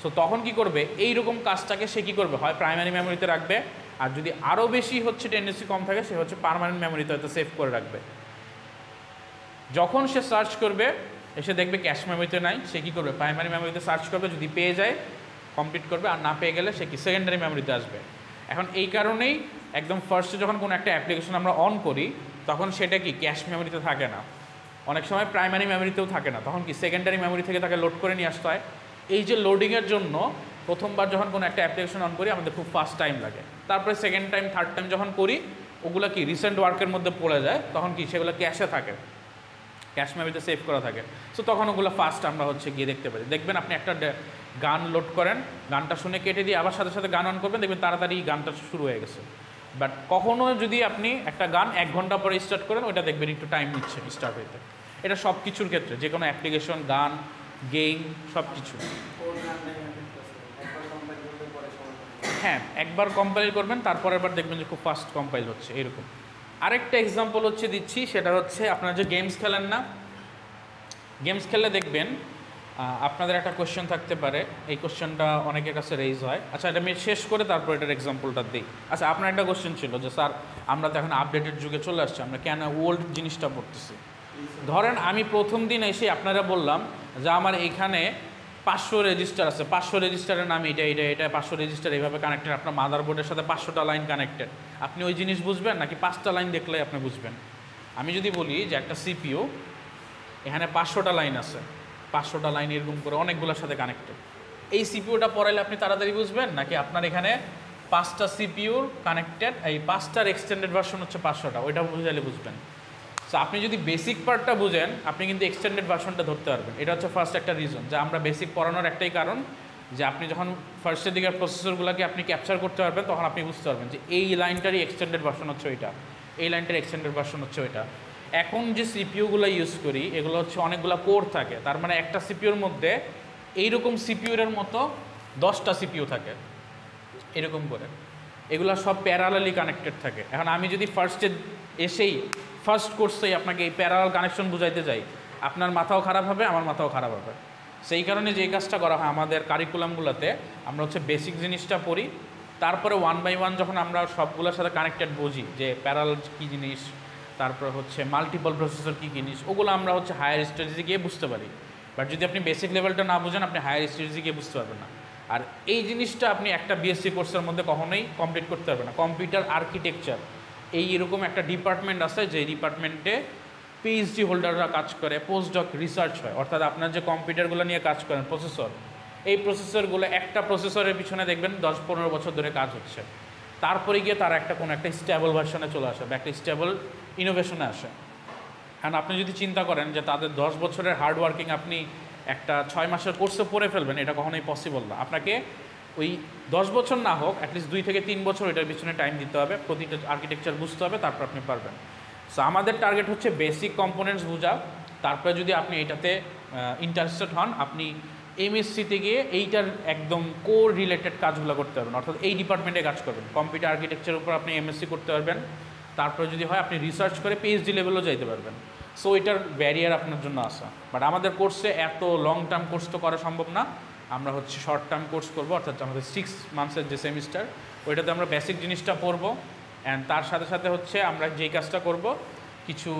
সো তখন কি করবে, এইরকম কাজটাকে সে কী করবে, হয় প্রাইমারি মেমোরিতে রাখবে, আর যদি আরও বেশি হচ্ছে টেন্ডেন্সি কম থাকে, সে হচ্ছে পার্মানেন্ট মেমোরিতে হয়তো সেভ করে রাখবে। যখন সে সার্চ করবে এসে দেখবে ক্যাশ মেমোরিতে নাই, সে কী করবে, প্রাইমারি মেমোরিতে সার্চ করবে, যদি পেয়ে যায় কমপ্লিট করবে, আর না পেয়ে গেলে সে কি সেকেন্ডারি মেমোরিতে আসবে। এখন এই কারণেই একদম ফার্স্টে যখন কোনো একটা অ্যাপ্লিকেশন আমরা অন করি তখন সেটা কি ক্যাশ মেমোরিতে থাকে না, অনেক সময় প্রাইমারি মেমোরিতেও থাকে না, তখন কি সেকেন্ডারি মেমোরি থেকে তাকে লোড করে নিয়ে আসতে হয়। এই যে লোডিংয়ের জন্য প্রথমবার যখন কোনো একটা অ্যাপ্লিকেশন অন করি আমাদের খুব ফাস্ট টাইম লাগে, তারপরে সেকেন্ড টাইম থার্ড টাইম যখন করি ওগুলো কি রিসেন্ট ওয়ার্কের মধ্যে পড়ে যায়, তখন কি সেগুলো ক্যাশে থাকে, ক্যাশ মেমোরিতে সেভ করা থাকে। সো তখন ওগুলো ফাস্ট আমরা হচ্ছে গিয়ে দেখতে পারি। দেখবেন আপনি একটা গান লোড করেন, গানটা শুনে কেটে দিয়ে আবার সাথে সাথে গান অন করবেন, দেখবেন তাড়াতাড়ি গানটা শুরু হয়ে গেছে। বাট কখনও যদি আপনি একটা গান 1 ঘন্টা পরে স্টার্ট করেন, ওইটা দেখবেন একটু টাইম নিচ্ছে স্টার্ট হইতে। এটা সব কিছুর ক্ষেত্রে, যে কোনো অ্যাপ্লিকেশন, গান, গেম, সব কিছু। হ্যাঁ, একবার কম্পাইল করবেন, তারপরের বার দেখবেন যে খুব ফাস্ট কম্পাইল হচ্ছে এরকম। আরেকটা এক্সাম্পল হচ্ছে দিচ্ছি, সেটা হচ্ছে আপনারা যে গেমস খেলেন না, গেমস খেললে দেখবেন আপনাদের একটা কোয়েশ্চেন থাকতে পারে, এই কোয়েশ্চেনটা অনেকের কাছে রেইজ হয়। আচ্ছা, এটা আমি শেষ করে তারপর এটার এক্সাম্পলটা দিই। আচ্ছা, আপনার একটা কোয়েশ্চেন ছিল যে স্যার আমরা তো এখন আপডেটেড যুগে চলে আসছি, আমরা কেন ওল্ড জিনিসটা পড়তেছি। ধরেন আমি প্রথম দিন এসে আপনারা বললাম যে আমার এইখানে 500 রেজিস্টার আছে, 500 রেজিস্টারের নাম এটা এটা এটা, 500 রেজিস্টার এইভাবে কানেক্টেড, আপনার মাদারবোর্ডের সাথে 500টা লাইন কানেক্টেড, আপনি ওই জিনিস বুঝবেন নাকি 5টা লাইন দেখলে আপনি বুঝবেন? আমি যদি বলি যে একটা সিপিইউ এখানে 500টা লাইন আছে, 500টা লাইন এরকম করে অনেকগুলোর সাথে কানেক্টেড, এই সিপিইউটা পড়াইলে আপনি তাড়াতাড়ি বুঝবেন নাকি আপনার এখানে 5টা সিপিইউর কানেক্টেড, এই 5টার এক্সটেন্ডেড ভার্সন হচ্ছে 500টা, ওইটা বুঝাইলে বুঝবেন। সো আপনি যদি বেসিক পার্টটা বুঝেন আপনি কিন্তু এক্সটেন্ডেড ভার্সনটা ধরতে পারবেন। এটা হচ্ছে ফার্স্ট একটা রিজন, যে আমরা বেসিক পড়ানোর একটাই কারণ যে আপনি যখন ফার্স্টের দিকের প্রসেসরগুলোকে আপনি ক্যাপচার করতে পারবেন, তখন আপনি বুঝতে পারবেন যে এই লাইনটারই এক্সটেন্ডেড ভার্সন হচ্ছে ওইটা, এই লাইনটার এক্সটেন্ডেড ভার্সন হচ্ছে ওইটা। এখন যে সিপিইউগুলো ইউজ করি এগুলো হচ্ছে অনেকগুলো কোর থাকে, তার মানে একটা সিপিইউর মধ্যে এইরকম সিপিইউর মতো 10টা সিপিইউ থাকে এরকম করে, এগুলো সব প্যারালালি কানেক্টেড থাকে। এখন আমি যদি ফার্স্টে এসেই ফার্স্ট কোর্সেই আপনাকে এই প্যারালাল কানেকশন বুঝাইতে যাই, আপনার মাথাও খারাপ হবে, আমার মাথাও খারাপ হবে। সেই কারণে যে কাজটা করা হয় আমাদের কারিকুলামগুলোতে, আমরা হচ্ছে বেসিক জিনিসটা পড়ি, তারপরে 1 বাই 1 যখন আমরা সবগুলোর সাথে কানেক্টেড বুঝি যে প্যারালাল কী জিনিস, তারপর হচ্ছে মাল্টিপল প্রসেসর কী জিনিস, ওগুলো আমরা হচ্ছে হায়ার স্টেজে গিয়ে বুঝতে পারি। বাট যদি আপনি বেসিক লেভেলটা না বুঝেন আপনি হায়ার স্টেজে গিয়ে বুঝতে পারবেন না। আর এই জিনিসটা আপনি একটা বিএসসি কোর্সের মধ্যে কখনোই কমপ্লিট করতে পারবেন না। কম্পিউটার আর্কিটেকচার এই এরকম একটা ডিপার্টমেন্ট আছে, যে ডিপার্টমেন্টে পিএইচডি হোল্ডাররা কাজ করে, পোস্টডক রিসার্চ হয়, অর্থাৎ আপনার যে কম্পিউটারগুলো নিয়ে কাজ করেন প্রসেসর, এই প্রসেসরগুলো একটা প্রসেসরের পিছনে দেখবেন 10-15 বছর ধরে কাজ হচ্ছে, তারপরে গিয়ে তারা একটা কোনো একটা স্টেবল ভার্সনে চলে আসে বা একটা স্টেবল ইনোভেশনে আসে। কারণ আপনি যদি চিন্তা করেন যে তাদের 10 বছরের হার্ড ওয়ার্কিং আপনি একটা 6 মাসের কোর্সে পড়ে ফেলবেন, এটা কখনোই পসিবল না। আপনাকে ওই 10 বছর না হোক অ্যাটলিস্ট 2 থেকে 3 বছর এটার পিছনে টাইম দিতে হবে, প্রতিটা আর্কিটেকচার বুঝতে হবে, তারপর আপনি পারবেন। সো আমাদের টার্গেট হচ্ছে বেসিক কম্পোনেন্টস বোঝা, তারপরে যদি আপনি এটাতে ইন্টারেস্টেড হন আপনি এমএসসিতে গিয়ে এইটার একদম কোর রিলেটেড কাজগুলো করতে পারবেন, অর্থাৎ এই ডিপার্টমেন্টে কাজ করবেন, কম্পিউটার আর্কিটেকচারের উপর আপনি এমএসসি করতে পারবেন, তারপরে যদি হয় আপনি রিসার্চ করে পিএইচডি লেভেলও যাইতে পারবেন। সো এটার ব্যারিয়ার আপনার জন্য আসা, বাট আমাদের কোর্সে এত লং টার্ম কোর্স তো করা সম্ভব না, আমরা হচ্ছে শর্ট টার্ম কোর্স করবো, অর্থাৎ আমাদের 6 মান্থসের যে সেমিস্টার ওইটাতে আমরা বেসিক জিনিসটা পড়বো, অ্যান্ড তার সাথে সাথে হচ্ছে আমরা যেই কাজটা করব কিছু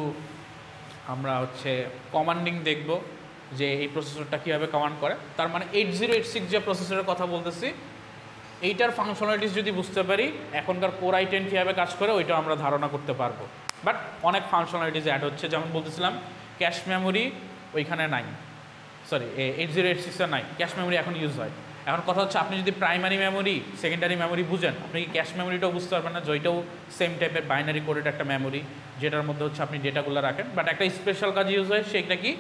আমরা হচ্ছে কমান্ডিং দেখব যে এই প্রসেসরটা কীভাবে কমান্ড করে। তার মানে 8086 যে প্রসেসরের কথা বলতেছি এইটার ফাংশনালিটিস যদি বুঝতে পারি, এখনকার কোর i10 কীভাবে কাজ করে ওইটাও আমরা ধারণা করতে পারবো। বাট অনেক ফাংশনালিটিস অ্যাড হচ্ছে, যেমন বলতেছিলাম ক্যাশ মেমোরি ওইখানে নাই, সরি 8086 নাই, ক্যাশ মেমোরি এখন ইউজ হয়। এখন কথা হচ্ছে আপনি যদি প্রাইমারি মেমোরি সেকেন্ডারি মেমোরি বুঝেন, আপনি কি ক্যাশ মেমোরিটাও বুঝতে পারবেন না, যেটাও সেম টাইপের বাইনারি কোডেড একটা মেমোরি, যেটার মধ্যে হচ্ছে আপনি ডেটাগুলো রাখেন, বাট একটা স্পেশাল কাজ ইউজ হয় সেটা কি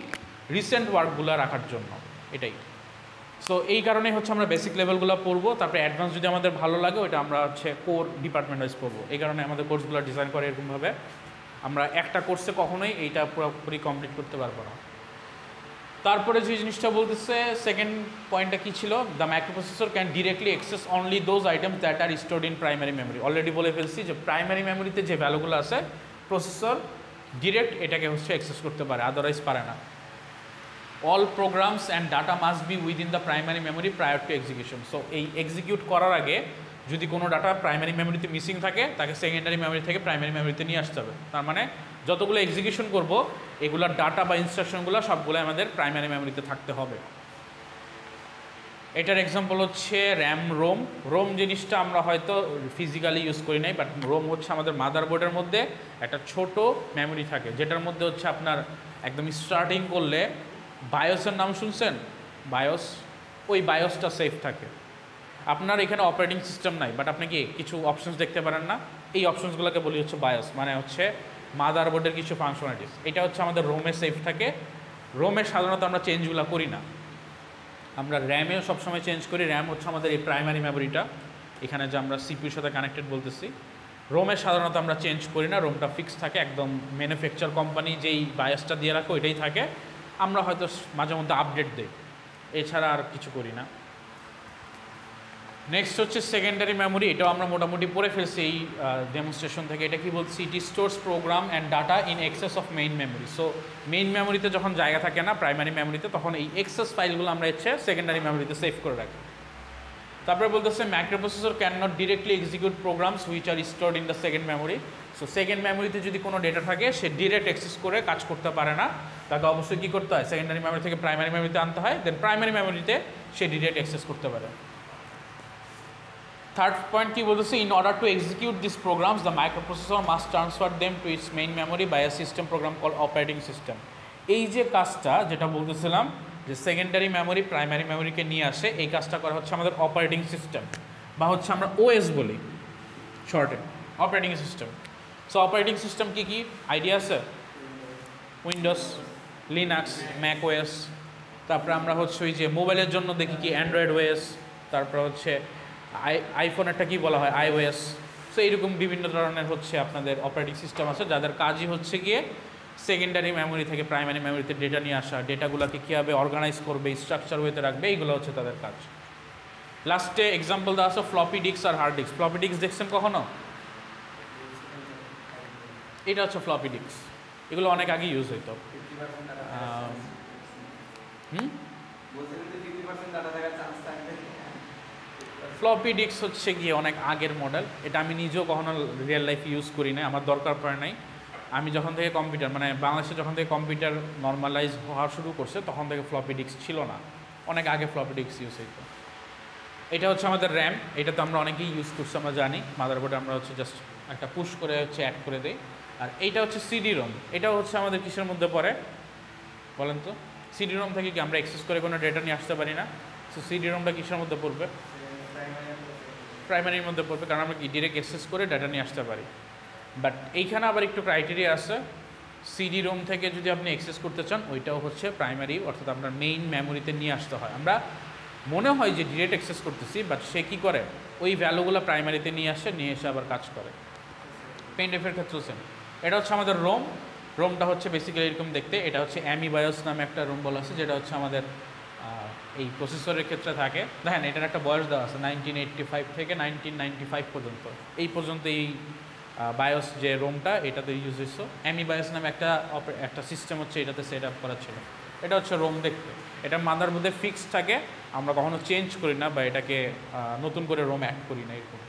রিসেন্ট ওয়ার্কগুলো রাখার জন্য, এটাই। সো এই কারণেই হচ্ছে আমরা বেসিক লেভেলগুলো পড়বো, তারপরে অ্যাডভান্স যদি আমাদের ভালো লাগে ওইটা আমরা হচ্ছে কোর ডিপার্টমেন্ট ওয়াইজ পড়বো। এই কারণে আমাদের কোর্সগুলো ডিজাইন করে এরকমভাবে, আমরা একটা কোর্সে কখনোই এইটা পুরোপুরি কমপ্লিট করতে পারবো না। তারপরে যে জিনিসটা বলতেছে সেকেন্ড পয়েন্টটা কী ছিল, the microprocessor can directly access only those items that are stored in primary memory. Already বলে ফেলছি যে প্রাইমারি মেমোরিতে যে ভ্যালুগুলো আছে প্রসেসর ডিরেক্ট এটাকে হচ্ছে অ্যাক্সেস করতে পারে, আদারওয়াইজ পারে না। All programs and data must be within the primary memory prior to execution. So এই এক্সিকিউট করার আগে যদি কোনো ডাটা প্রাইমারি মেমোরিতে মিসিং থাকে তাকে সেকেন্ডারি মেমোরি থেকে প্রাইমারি মেমোরিতে নিয়ে আসতে হবে। তার মানে যতগুলো এক্সিকিউশন করব এগুলোর ডাটা বা ইনস্ট্রাকশনগুলো সবগুলো আমাদের প্রাইমারি মেমোরিতে থাকতে হবে। এটার এক্সাম্পল হচ্ছে র্যাম রোম। রোম জিনিসটা আমরা হয়তো ফিজিক্যালি ইউজ করি নাই, বাট রোম হচ্ছে আমাদের মাদারবোর্ডের মধ্যে একটা ছোট মেমোরি থাকে, যেটার মধ্যে হচ্ছে আপনার একদম স্টার্টিং করলে বায়োসের নাম শুনছেন, বায়োস, ওই বায়োসটা সেফ থাকে। আপনার এখানে অপারেটিং সিস্টেম নাই, বাট আপনি কি কিছু অপশনস দেখতে পারেন না, এই অপশনসগুলোকে বলি হচ্ছে বায়োস, মানে হচ্ছে মাদারবোর্ডের কিছু ফাংশনালিটিস। এটা হচ্ছে আমাদের রোমে সেফ থাকে। রোমে সাধারণত আমরা চেঞ্জগুলো করি না, আমরা র্যামেও সবসময় চেঞ্জ করি। র্যাম হচ্ছে আমাদের এই প্রাইমারি মেমোরিটা, এখানে যে আমরা সিপিউর সাথে কানেক্টেড বলতেছি। রোমে সাধারণত আমরা চেঞ্জ করি না, রোমটা ফিক্স থাকে, একদম ম্যানুফ্যাকচার কোম্পানি যেই বায়োসটা দিয়ে রাখো ওইটাই থাকে। আমরা হয়তো মাঝে মধ্যে আপডেট দিই, এছাড়া আর কিছু করি না। নেক্সট হচ্ছে সেকেন্ডারি মেমোরি। এটাও আমরা মোটামুটি পড়ে ফেলছি এই ডেমনস্ট্রেশন থেকে। এটা কি বলছি, it stores program and data in excess of main memory. So main মেমোরিতে যখন জায়গা থাকে না প্রাইমারি মেমোরিতে, তখন এই এক্সেস ফাইলগুলো আমরা হচ্ছে সেকেন্ডারি মেমোরিতে সেভ করে রাখি। তারপরে বলতেছে microprocessor can not directly execute programs which are stored in the second memory. So second মেমোরিতে যদি কোনো ডেটা থাকে সে ডিরেক্ট অ্যাক্সেস করে কাজ করতে পারে না, তাকে অবশ্যই কী করতে হয়, সেকেন্ডারি মেমোরি থেকে প্রাইমারি মেমোরিতে আনতে হয়, দেন প্রাইমারি মেমোরিতে সে ডিরেক্ট অ্যাক্সেস করতে পারে। থার্ড পয়েন্ট কি বলতেছে, in order to execute this programs the microprocessor must transfer them to its main memory by a system program call operating system. এই যে কাজটা যেটা বলতেছিলাম যে সেকেন্ডারি মেমোরি প্রাইমারি মেমোরিকে নিয়ে আসে, এই কাজটা করা হচ্ছে আমাদের অপারেটিং সিস্টেম, বা হচ্ছে আমরা ওএস বলি শর্টে, operating system. So operating system কী কী আইডিয়া আছে, উইন্ডোজ, লিনাক্স, ম্যাক ওএস। তারপরে আমরা হচ্ছে ওই যে মোবাইলের জন্য দেখি কি অ্যান্ড্রয়েড ওএস, তারপর হচ্ছে আইফোনেরটা কি বলা হয় আইওএস। সো এইরকম বিভিন্ন ধরনের হচ্ছে আপনাদের অপারেটিং সিস্টেম আছে যাদের কাজই হচ্ছে গিয়ে সেকেন্ডারি মেমোরি থেকে প্রাইমারি মেমোরিতে ডেটা নিয়ে আসা, ডেটাগুলোকে কীভাবে অর্গানাইজ করবে, স্ট্রাকচার ওয়েতে রাখবে, এইগুলো হচ্ছে তাদের কাজ। লাস্টে এক্সাম্পল দেওয়া আছে ফ্লপি ডিস্ক আর হার্ড ডিস্ক। ফ্লপি ডিস্ক দেখছেন কখনো? এটা হচ্ছে ফ্লপি ডিস্ক, এগুলো অনেক আগে ইউজ হইতো। ফ্লপি ডিস্ক হচ্ছে গিয়ে অনেক আগের মডেল, এটা আমি নিজেও কখনো রিয়েল লাইফে ইউজ করি না, আমার দরকার পড়ে নাই। আমি যখন থেকে কম্পিউটার মানে বাংলাদেশে যখন থেকে কম্পিউটার নর্মালাইজ হওয়া শুরু করছে তখন থেকে ফ্লপি ডিস্ক ছিল না, অনেক আগে ফ্লপি ডিস্ক ইউজ হইতো। এটা হচ্ছে আমাদের র্যাম, এটা তো আমরা অনেকেই ইউজ করছি, আমরা জানি মাদারবোর্ডে আমরা হচ্ছে জাস্ট একটা পুশ করে হচ্ছে অ্যাড করে দিই। আর এইটা হচ্ছে সিডি রোম, এটাও হচ্ছে আমাদের কিসের মধ্যে পড়ে বলেন তো? সিডি রোম থেকে কি আমরা অ্যাক্সেস করে কোনো ডেটা নিয়ে আসতে পারি না? সো সিডি রোমটা কিসের মধ্যে পড়বে? প্রাইমারির মধ্যে পড়বে, কারণ আমরা কি ডিরেক্ট অ্যাক্সেস করে ডাটা নিয়ে আসতে পারি। বাট এইখানে আবার একটু ক্রাইটেরিয়া আছে, সিডি রোম থেকে যদি আপনি অ্যাক্সেস করতে চান ওইটাও হচ্ছে প্রাইমারি, অর্থাৎ আপনার মেইন মেমোরিতে নিয়ে আসতে হয়। আমরা মনে হয় যে ডিরেক্ট অ্যাক্সেস করতেছি, বাট সে কী করে ওই ভ্যালুগুলো প্রাইমারিতে নিয়ে আসে, নিয়ে এসে আবার কাজ করে। পেন ড্রাইভের ক্ষেত্রে সেম। এটা হচ্ছে আমাদের রোম, রোমটা হচ্ছে বেসিক্যালি এরকম দেখতে। এটা হচ্ছে অ্যামিবায়োস নামে একটা রোম বলা আছে, যেটা হচ্ছে আমাদের এই প্রসেসরের ক্ষেত্রে থাকে। দেখেন এটার একটা বয়স দেওয়া আছে 1985 থেকে 1995 পর্যন্ত, এই পর্যন্ত এই বায়োস যে রোমটা এটাতে ইউজ হয়েছে। অ্যামিবায়োস নামে একটা সিস্টেম হচ্ছে এটাতে সেট আপ করা ছিল। এটা হচ্ছে রোম দেখতে, এটা মাদারবোর্ডে ফিক্সড থাকে, আমরা কখনো চেঞ্জ করি না বা এটাকে নতুন করে রোম অ্যাড করি না এরকম।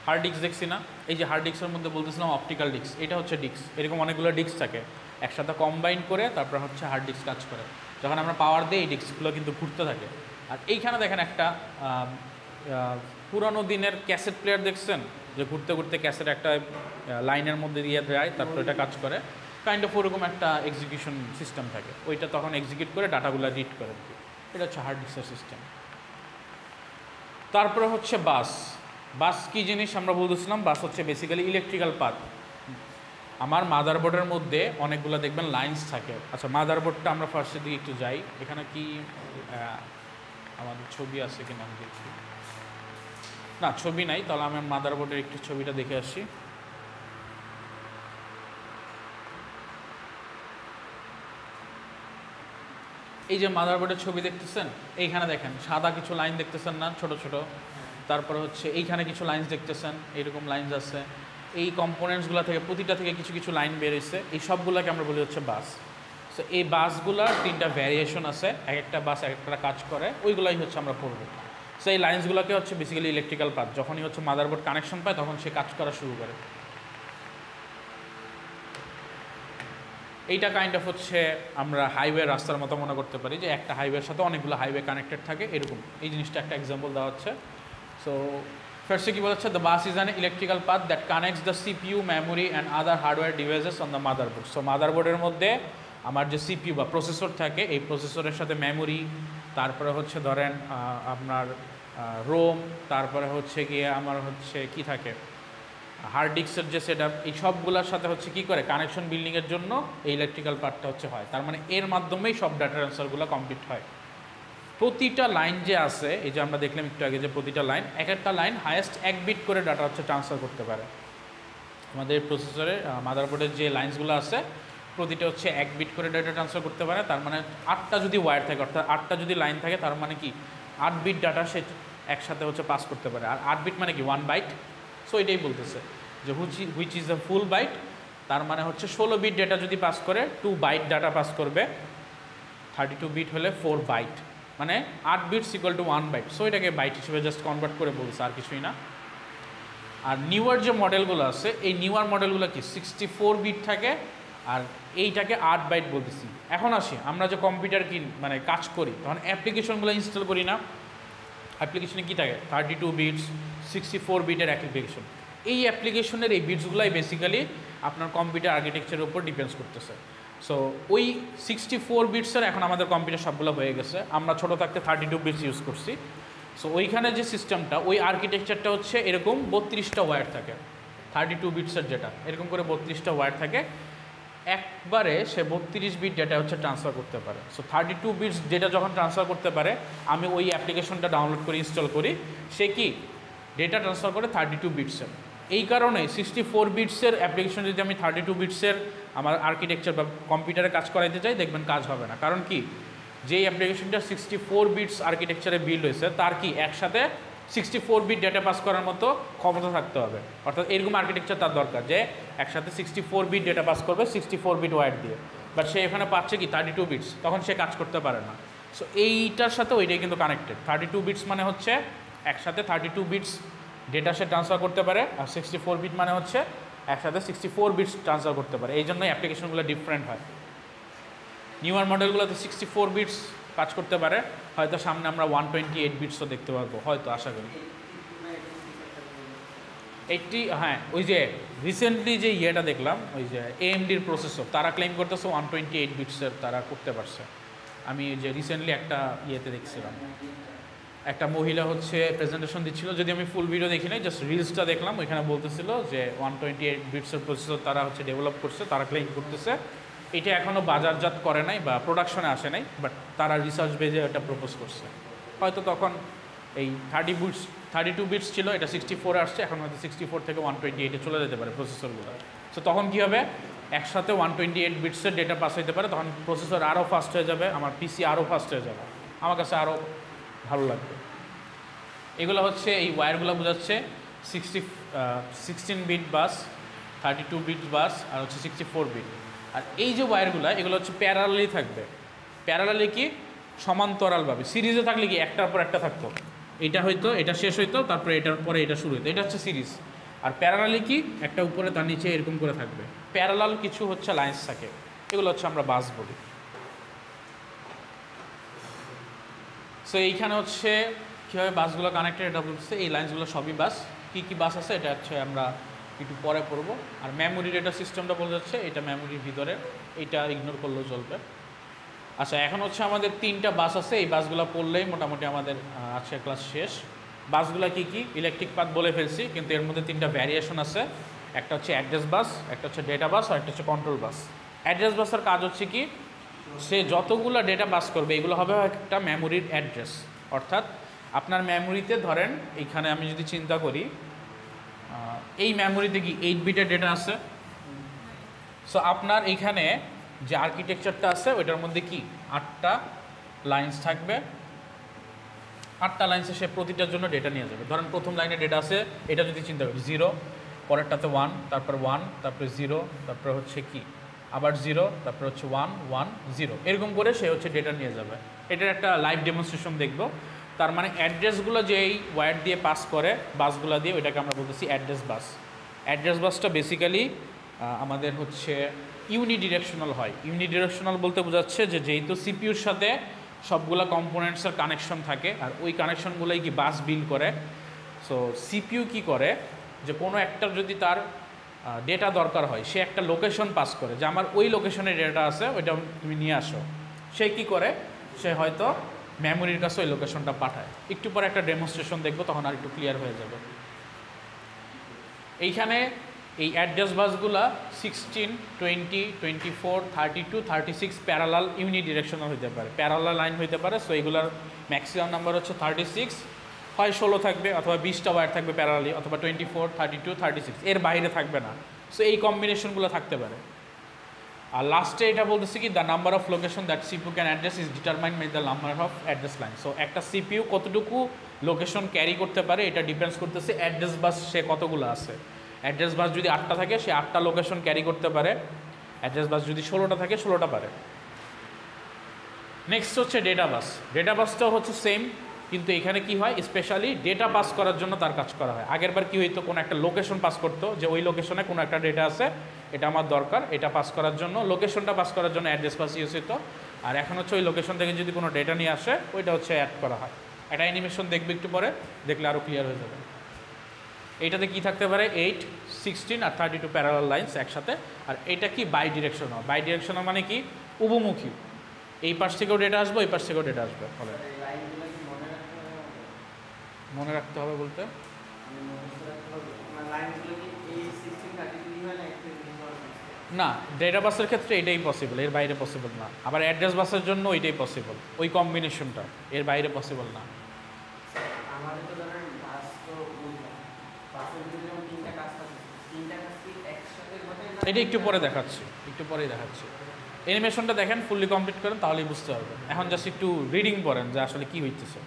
হার্ড ডিস্ক দেখছি না, এই যে হার্ড ডিস্কের মধ্যে বলতেছিলাম অপটিক্যাল ডিস্ক, এটা হচ্ছে ডিস্ক, এরকম অনেকগুলো ডিস্ক থাকে একসাথে কম্বাইন করে তারপর হচ্ছে হার্ড ডিস্ক কাজ করে। যখন আমরা পাওয়ার দিই এই ডিস্কগুলো কিন্তু ঘুরতে থাকে। আর এইখানে দেখেন একটা পুরানো দিনের ক্যাসেট প্লেয়ার দেখছেন, যে ঘুরতে ঘুরতে ক্যাসেট একটা লাইনের মধ্যে দিয়ে যায় তারপর এটা কাজ করে, কাইন্ড অফ ওরকম একটা এক্সিকিউশন সিস্টেম থাকে, ওইটা তখন এক্সিকিউট করে ডাটাগুলো রিড করে। এটা হচ্ছে হার্ড ডিস্কের সিস্টেম। তারপরে হচ্ছে বাস। বাস কী জিনিস আমরা বলতেছিলাম, বাস হচ্ছে বেসিক্যালি ইলেকট্রিক্যাল পাথ। আমার মাদারবোর্ডের মধ্যে অনেকগুলো দেখবেন লাইন্স থাকে। আচ্ছা মাদারবোর্ডটা আমরা ফার্স্টের দিকে একটু যাই, এখানে কি আমাদের ছবি আছে কিনা আমি দেখি, না ছবি নাই, তাহলে আমি মাদারবোর্ডের একটু ছবিটা দেখে আসি। এই যে মাদারবোর্ডের ছবি দেখতেছেন, এইখানে দেখেন সাদা কিছু লাইন দেখতেছেন না, ছোট ছোট। তারপরে হচ্ছে এইখানে কিছু লাইন্স দেখতেছেন, এইরকম লাইন্স আছে। এই কম্পোনেন্টসগুলো থেকে প্রতিটা থেকে কিছু কিছু লাইন বেরোচ্ছে, এই সবগুলোকে আমরা বলি হচ্ছে বাস। সো এই বাসগুলোর তিনটা ভ্যারিয়েশন আছে, এক একটা বাস এক একটা কাজ করে, ওইগুলাই হচ্ছে আমরা পড়ব। সো এই লাইন্সগুলোকে হচ্ছে বেসিক্যালি ইলেকট্রিক্যাল পাথ। যখনই হচ্ছে মাদারবোর্ড কানেকশন পায় তখন সে কাজ করা শুরু করে। এইটা কাইন্ড অফ হচ্ছে আমরা হাইওয়ে রাস্তার মতো মনে করতে পারি, যে একটা হাইওয়ের সাথে অনেকগুলো হাইওয়ে কানেক্টেড থাকে এরকম। এই জিনিসটা একটা এক্সাম্পল দেওয়া হচ্ছে। সো ফার্স্টে কী বলা হচ্ছে, the bus is an electrical path that connects the CPU, memory and other hardware devices on the motherboard. So মাদারবোর্ডের মধ্যে আমার যে সিপিইউ বা প্রসেসর থাকে, এই প্রসেসরের সাথে মেমোরি, তারপরে হচ্ছে ধরেন আপনার রোম, তারপরে হচ্ছে গিয়ে আমার হচ্ছে কি থাকে হার্ড ডিস্কের যে সেট আপ, এই সবগুলোর সাথে হচ্ছে কী করে কানেকশন বিল্ডিংয়ের জন্য এই ইলেকট্রিক্যাল পার্টটা হচ্ছে হয়। তার মানে এর মাধ্যমেই সব ডাটা ট্রান্সফারগুলো কমপ্লিট হয়। প্রতিটা লাইন যে আছে, এই যে আমরা দেখলাম একটু আগে, যে প্রতিটা লাইন, এক একটা লাইন হায়েস্ট 1 বিট করে ডাটা হচ্ছে ট্রান্সফার করতে পারে। আমাদের প্রসেসরে মাদারবোর্ডের যে লাইন্সগুলো আছে প্রতিটা হচ্ছে 1 বিট করে ডাটা ট্রান্সফার করতে পারে। তার মানে 8টা যদি ওয়্যার থাকে, অর্থাৎ 8টা যদি লাইন থাকে, তার মানে কি 8 বিট ডাটা সে একসাথে হচ্ছে পাস করতে পারে। আর 8 বিট মানে কি 1 বাইট। সো এটাই বলতেছে যে which is the full byte. তার মানে হচ্ছে 16 বিট ডেটা যদি পাস করে 2 বাইট ডাটা পাস করবে, 32 বিট হলে 4 বাইট, মানে 8 bits equal to 1 byte. So এটাকে বাইট হিসেবে জাস্ট কনভার্ট করে বলছে, আর কিছুই না। আর নিউয়ার যে মডেলগুলো আছে, এই নিউয়ার মডেলগুলো কি 64 বিট থাকে, আর এইটাকে 8 বাইট বলতেছি। এখন আসি, আমরা যে কম্পিউটার মানে কাজ করি, তখন অ্যাপ্লিকেশনগুলো ইনস্টল করি না। অ্যাপ্লিকেশনে কী থাকে 32 বিটস, 64 বিটের অ্যাপ্লিকেশন। এই অ্যাপ্লিকেশনের এই বিটসগুলাই বেসিক্যালি আপনার কম্পিউটার আর্কিটেকচারের উপর ডিপেন্ডস করতেছে। সো ওই 64 বিটসের এখন আমাদের কম্পিউটার সবগুলো হয়ে গেছে। আমরা ছোটো থাকতে 32 বিটস ইউজ করছি। সো ওইখানে যে সিস্টেমটা, ওই আর্কিটেকচারটা হচ্ছে এরকম 32টা ওয়্যার থাকে। 32 বিটসের যেটা এরকম করে 32টা ওয়্যার থাকে, একবারে সে 32 বিট ডেটা হচ্ছে ট্রান্সফার করতে পারে। সো 32 বিটস ডেটা যখন ট্রান্সফার করতে পারে, আমি ওই অ্যাপ্লিকেশনটা ডাউনলোড করে ইনস্টল করি, সে কি ডেটা ট্রান্সফার করে 32 বিটসের। এই কারণে 64 বিটসের অ্যাপ্লিকেশন যদি আমি 32 বিটসের আমার আর্কিটেকচার বা কম্পিউটারে কাজ করাইতে চাই, দেখবেন কাজ হবে না। কারণ কি, যেই অ্যাপ্লিকেশনটা 64 বিটস আর্কিটেকচারে বিল্ড হয়েছে, তার কি একসাথে 64 বিট ডেটা পাস করার মতো ক্ষমতা থাকতে হবে। অর্থাৎ এরকম আর্কিটেকচার তার দরকার, যে একসাথে 64 বিট ডেটা পাস করবে 64 বিট ওয়্যার দিয়ে। বাট সে এখানে পাচ্ছে কি 32 বিটস, তখন সে কাজ করতে পারে না। সো এইটার সাথে ওইটাই কিন্তু কানেক্টেড। 32 বিটস মানে হচ্ছে একসাথে 32 বিটস ডেটা সে ট্রান্সফার করতে পারে, আর 64 বিট মানে হচ্ছে একসাথে 64 বিটস ট্রান্সফার করতে পারে। এই জন্যই অ্যাপ্লিকেশনগুলো ডিফারেন্ট হয়। নিউয়ার মডেলগুলোতে 64 বিটস কাজ করতে পারে, হয়তো সামনে আমরা 128 বিটসও দেখতে পারবো, হয়তো আশা করি। 80, হ্যাঁ, ওই যে রিসেন্টলি যে ইয়েটা দেখলাম, ওই যে AMDর প্রসেসর, তারা ক্লেম করতেছে 128 বিটসের তারা করতে পারছে। আমি যে রিসেন্টলি একটা ইয়েতে দেখছিলাম, একটা মহিলা হচ্ছে প্রেজেন্টেশন দিচ্ছিল, যদি আমি ফুল ভিডিও দেখি নাই, জাস্ট রিলসটা দেখলাম, ওইখানে বলতেছিল যে 128 বিটসের প্রসেসর তারা হচ্ছে ডেভেলপ করছে, তারা ক্লেম করতেছে। এটা এখনও বাজারজাত করে নাই বা প্রোডাকশনে আসে নাই, বাট তারা রিসার্চ বেজে এটা প্রপোজ করছে। হয়তো তখন এই 32 বিটস ছিল, এটা 64 আসছে, এখন হয়তো 64 থেকে 128-এ চলে যেতে পারে প্রসেসরগুলো। সো তখন কী হবে, একসাথে 128 বিটসের ডেটা পাস হইতে পারে, তখন প্রসেসর আরও ফাস্ট হয়ে যাবে, আমার পিসি আরও ফাস্ট হয়ে যাবে, আমার কাছে আরও ভালো লাগবে। এগুলো হচ্ছে এই ওয়্যারগুলো বোঝাচ্ছে 16 বিট বাস, 32 বিট বাস, আর হচ্ছে 64 বিট। আর এই যে ওয়্যারগুলো, এগুলো হচ্ছে প্যারালালি থাকবে। প্যারালালি কি, সমান্তরালভাবে। সিরিজে থাকলে কি একটার পর একটা থাকতো, এটা হয়তো এটা শেষ হইতো, তারপরে এটার পরে এটা শুরু হইতো, এটা হচ্ছে সিরিজ। আর প্যারালালি কি, একটা উপরে তার নিচে এরকম করে থাকবে। প্যারালাল কিছু হচ্ছে লাইন্স থাকে, এগুলো হচ্ছে আমরা বাস বলি। সো এইখানে হচ্ছে কীভাবে বাসগুলো কানেক্টেড এটা বলছে, এই লাইন্সগুলো সবই বাস। কী কী বাস আছে এটা হচ্ছে আমরা একটু পরে পড়বো। আর মেমোরি ডেটা সিস্টেমটা বলে যাচ্ছে, এটা মেমোরির ভিতরে, এটা ইগনোর করলেও চলবে। আচ্ছা, এখন হচ্ছে আমাদের 3টা বাস আছে, এই বাসগুলো পড়লেই মোটামুটি আমাদের আজকের ক্লাস শেষ। বাসগুলো কী কী, ইলেকট্রিক পাথ বলে ফেলছি, কিন্তু এর মধ্যে 3টা ভ্যারিয়েশন আছে। একটা হচ্ছে অ্যাড্রেস বাস, একটা হচ্ছে ডেটা বাস, আর একটা হচ্ছে কন্ট্রোল বাস। অ্যাড্রেস বাসের কাজ হচ্ছে কি, সে যতগুলো ডেটা পাস করবে এগুলো হবে একটা মেমোরির অ্যাড্রেস। অর্থাৎ আপনার মেমোরিতে ধরেন, এইখানে আমি যদি চিন্তা করি, এই মেমোরিতে কি 8 বিটের ডেটা আছে। সো আপনার এইখানে যে আর্কিটেকচারটা আছে ওইটার মধ্যে কি 8টা লাইন্স থাকবে। 8টা লাইন্সে সে প্রতিটার জন্য ডেটা নিয়ে যাবে। ধরেন প্রথম লাইনে ডেটা আছে, এটা যদি চিন্তা করি 0, পরেরটাতে 1, তারপর 1, তারপরে 0, তারপরে হচ্ছে কি আবার 0, তারপর হচ্ছে 1, 1, 0, এরকম করে সে হচ্ছে ডেটা নিয়ে যাবে। এটার একটা লাইভ ডেমনস্ট্রেশন দেখব। তার মানে অ্যাড্রেসগুলো যেই ওয়্যার দিয়ে পাস করে বাসগুলো দিয়ে, ওইটাকে আমরা বলতেছি অ্যাড্রেস বাস। অ্যাড্রেস বাসটা বেসিক্যালি আমাদের হচ্ছে ইউনিডিরেকশনাল হয়। ইউনিডিরেকশনাল বলতে বোঝাচ্ছে যে যেহেতু সিপিইউর সাথে সবগুলো কম্পোনেন্টসের কানেকশন থাকে, আর ওই কানেকশনগুলোই কি বাস বিল করে। সো সিপিইউ কি করে, যে কোনো একটা যদি তার ডেটা দরকার হয়, সে একটা লোকেশন পাস করে যে আমার ওই লোকেশনে ডেটা আছে, ওইটা তুমি নিয়ে আসো। সে কি করে, সে হয়তো মেমোরির কাছে ওই লোকেশনটা পাঠায়। একটু পরে একটা ডেমনস্ট্রেশন দেখবো, তখন আর একটু ক্লিয়ার হয়ে যাবে। এইখানে এই অ্যাড্রেস বাসগুলা 16, 20, 24, 32, 36 প্যারালাল ইউনিডিরেকশনাল হইতে পারে, প্যারালাল লাইন হইতে পারে। সো এইগুলার ম্যাক্সিমাম নাম্বার হচ্ছে 36, হয় 16 থাকবে অথবা 20টা ওয়্যার থাকবে প্যারালালি, অথবা 24, 32, 36, এর বাইরে থাকবে না। সো এই কম্বিনেশনগুলো থাকতে পারে। আর লাস্টে এটা বলতেছে কি the number of location that CPU can address is determined by the number of address line. So একটা সিপিইউ কতটুকু লোকেশন ক্যারি করতে পারে, এটা ডিপেন্ডস করতেছে অ্যাড্রেস বাস সে কতগুলো আছে। অ্যাড্রেস বাস যদি 8টা থাকে, সে 8টা লোকেশন ক্যারি করতে পারে। অ্যাড্রেস বাস যদি 16টা থাকে, 16টা পারে। নেক্সট হচ্ছে ডেটা বাস। ডেটা বাসটাও হচ্ছে সেম, কিন্তু এখানে কি হয়, স্পেশালি ডেটা পাস করার জন্য তার কাজ করা হয়। আগেরবার কি হইতো, কোনো একটা লোকেশন পাস করতো, যে ওই লোকেশনে কোনো একটা ডেটা আছে, এটা আমার দরকার, এটা পাস করার জন্য, লোকেশনটা পাস করার জন্য অ্যাড্রেস বাস ইউজ হতো। আর এখন হচ্ছে ওই লোকেশন থেকে যদি কোনো ডেটা নিয়ে আসে, ওইটা হচ্ছে অ্যাড করা হয়। একটা অ্যানিমেশন দেখবে একটু পরে, দেখলে আরও ক্লিয়ার হয়ে যাবে। এইটাতে কি থাকতে পারে, 8, 16 আর 32 প্যারালাল লাইন্স একসাথে। আর এটা কি বাই ডিরেকশনাল। বাই ডিরেকশনাল মানে কি, উভমুখী, এই পাশ থেকেও ডেটা আসবে, ওই পাশ থেকেও ডেটা আসবে। ফলে মনে রাখতে হবে বলতে, না ডেটা বাসের ক্ষেত্রে এটাই পসিবল, এর বাইরে পসিবল না। আবার অ্যাড্রেস বাসের জন্য ওইটাই পসিবল, ওই কম্বিনেশনটা, এর বাইরে পসিবল না। এটা একটু পরে দেখাচ্ছি, একটু পরেই দেখাচ্ছি। অ্যানিমেশনটা দেখেন, ফুললি কমপ্লিট করেন, তাহলেই বুঝতে পারবেন। এখন জাস্ট একটু রিডিং পড়েন যে আসলে কী হইতেছে।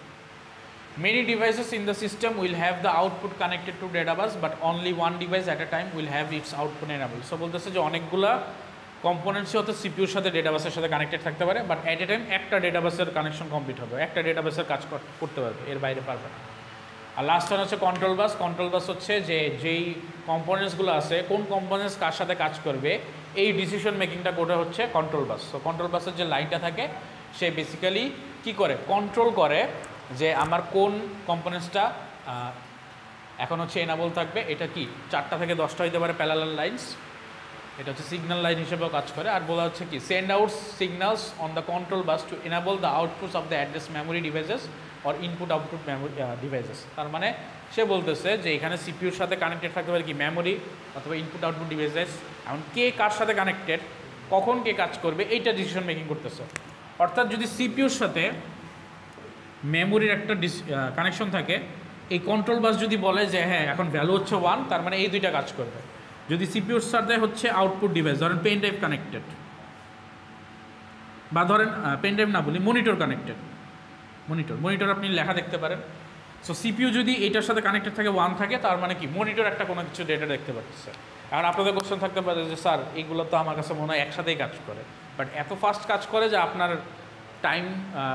Many devices in the system will have the output connected to data bus, but only one device at a time will have its output enabled. So বলতেছে যে অনেকগুলা কম্পোনেন্টসই হয়তো সিপিইউর সাথে ডেটা বাসের সাথে কানেক্টেড থাকতে পারে, বাট অ্যাট এ টাইম একটা ডেটা বাসের কানেকশন কমপ্লিট হবে, একটা ডেটা বাসের কাজ করতে পারবে, এর বাইরে পারবে না। আর লাস্ট ওয়ান হচ্ছে কন্ট্রোল বাস। কন্ট্রোল বাস হচ্ছে যে যেই কম্পোনেন্টসগুলো আছে, কোন কম্পোনেন্টস কার সাথে কাজ করবে, এই ডিসিশন মেকিংটা করে হচ্ছে কন্ট্রোল বাস। তো কন্ট্রোল বাসের যে লাইনটা থাকে, সে বেসিক্যালি কি করে, কন্ট্রোল করে যে আমার কোন কম্পোনেন্টসটা এখন হচ্ছে এনাবল থাকবে। এটা কি 4টা থেকে 10টা হইতে পারে প্যারালাল লাইন্স, এটা হচ্ছে সিগন্যাল লাইন হিসেবেও কাজ করে। আর বলা হচ্ছে কি, send out signals on the control bus to enable the outputs of the address memory devices or input output memory devices. তার মানে সে বলতেছে যে এখানে সিপিইউর সাথে কানেক্টেড থাকতে পারে কি, মেমোরি অথবা ইনপুট আউটপুট ডিভাইসেস। এখন কে কার সাথে কানেক্টেড, কখন কে কাজ করবে, এইটা ডিসিশন মেকিং করতেছে। অর্থাৎ যদি সিপিইউর সাথে মেমোরির একটা কানেকশন থাকে, এই কন্ট্রোল বাস যদি বলে যে হ্যাঁ এখন ভ্যালু হচ্ছে 1, তার মানে এই দুইটা কাজ করবে। যদি সিপিইউর সাথে হচ্ছে আউটপুট ডিভাইস, ধরেন পেন ড্রাইভ কানেক্টেড, বা ধরেন পেন ড্রাইভ না বলি, মনিটর কানেক্টেড, মনিটর আপনি লেখা দেখতে পারেন। সো সিপিইউ যদি এটার সাথে কানেক্টেড থাকে 1 থাকে, তার মানে কি মনিটর একটা কোনো কিছু ডেটা দেখতে পাচ্ছে। আর আপনাদের কোশ্চেন থাকতে পারে যে স্যার এইগুলো তো আমার কাছে মনে হয় একসাথেই কাজ করে, বাট এত ফাস্ট কাজ করে যে আপনার টাইম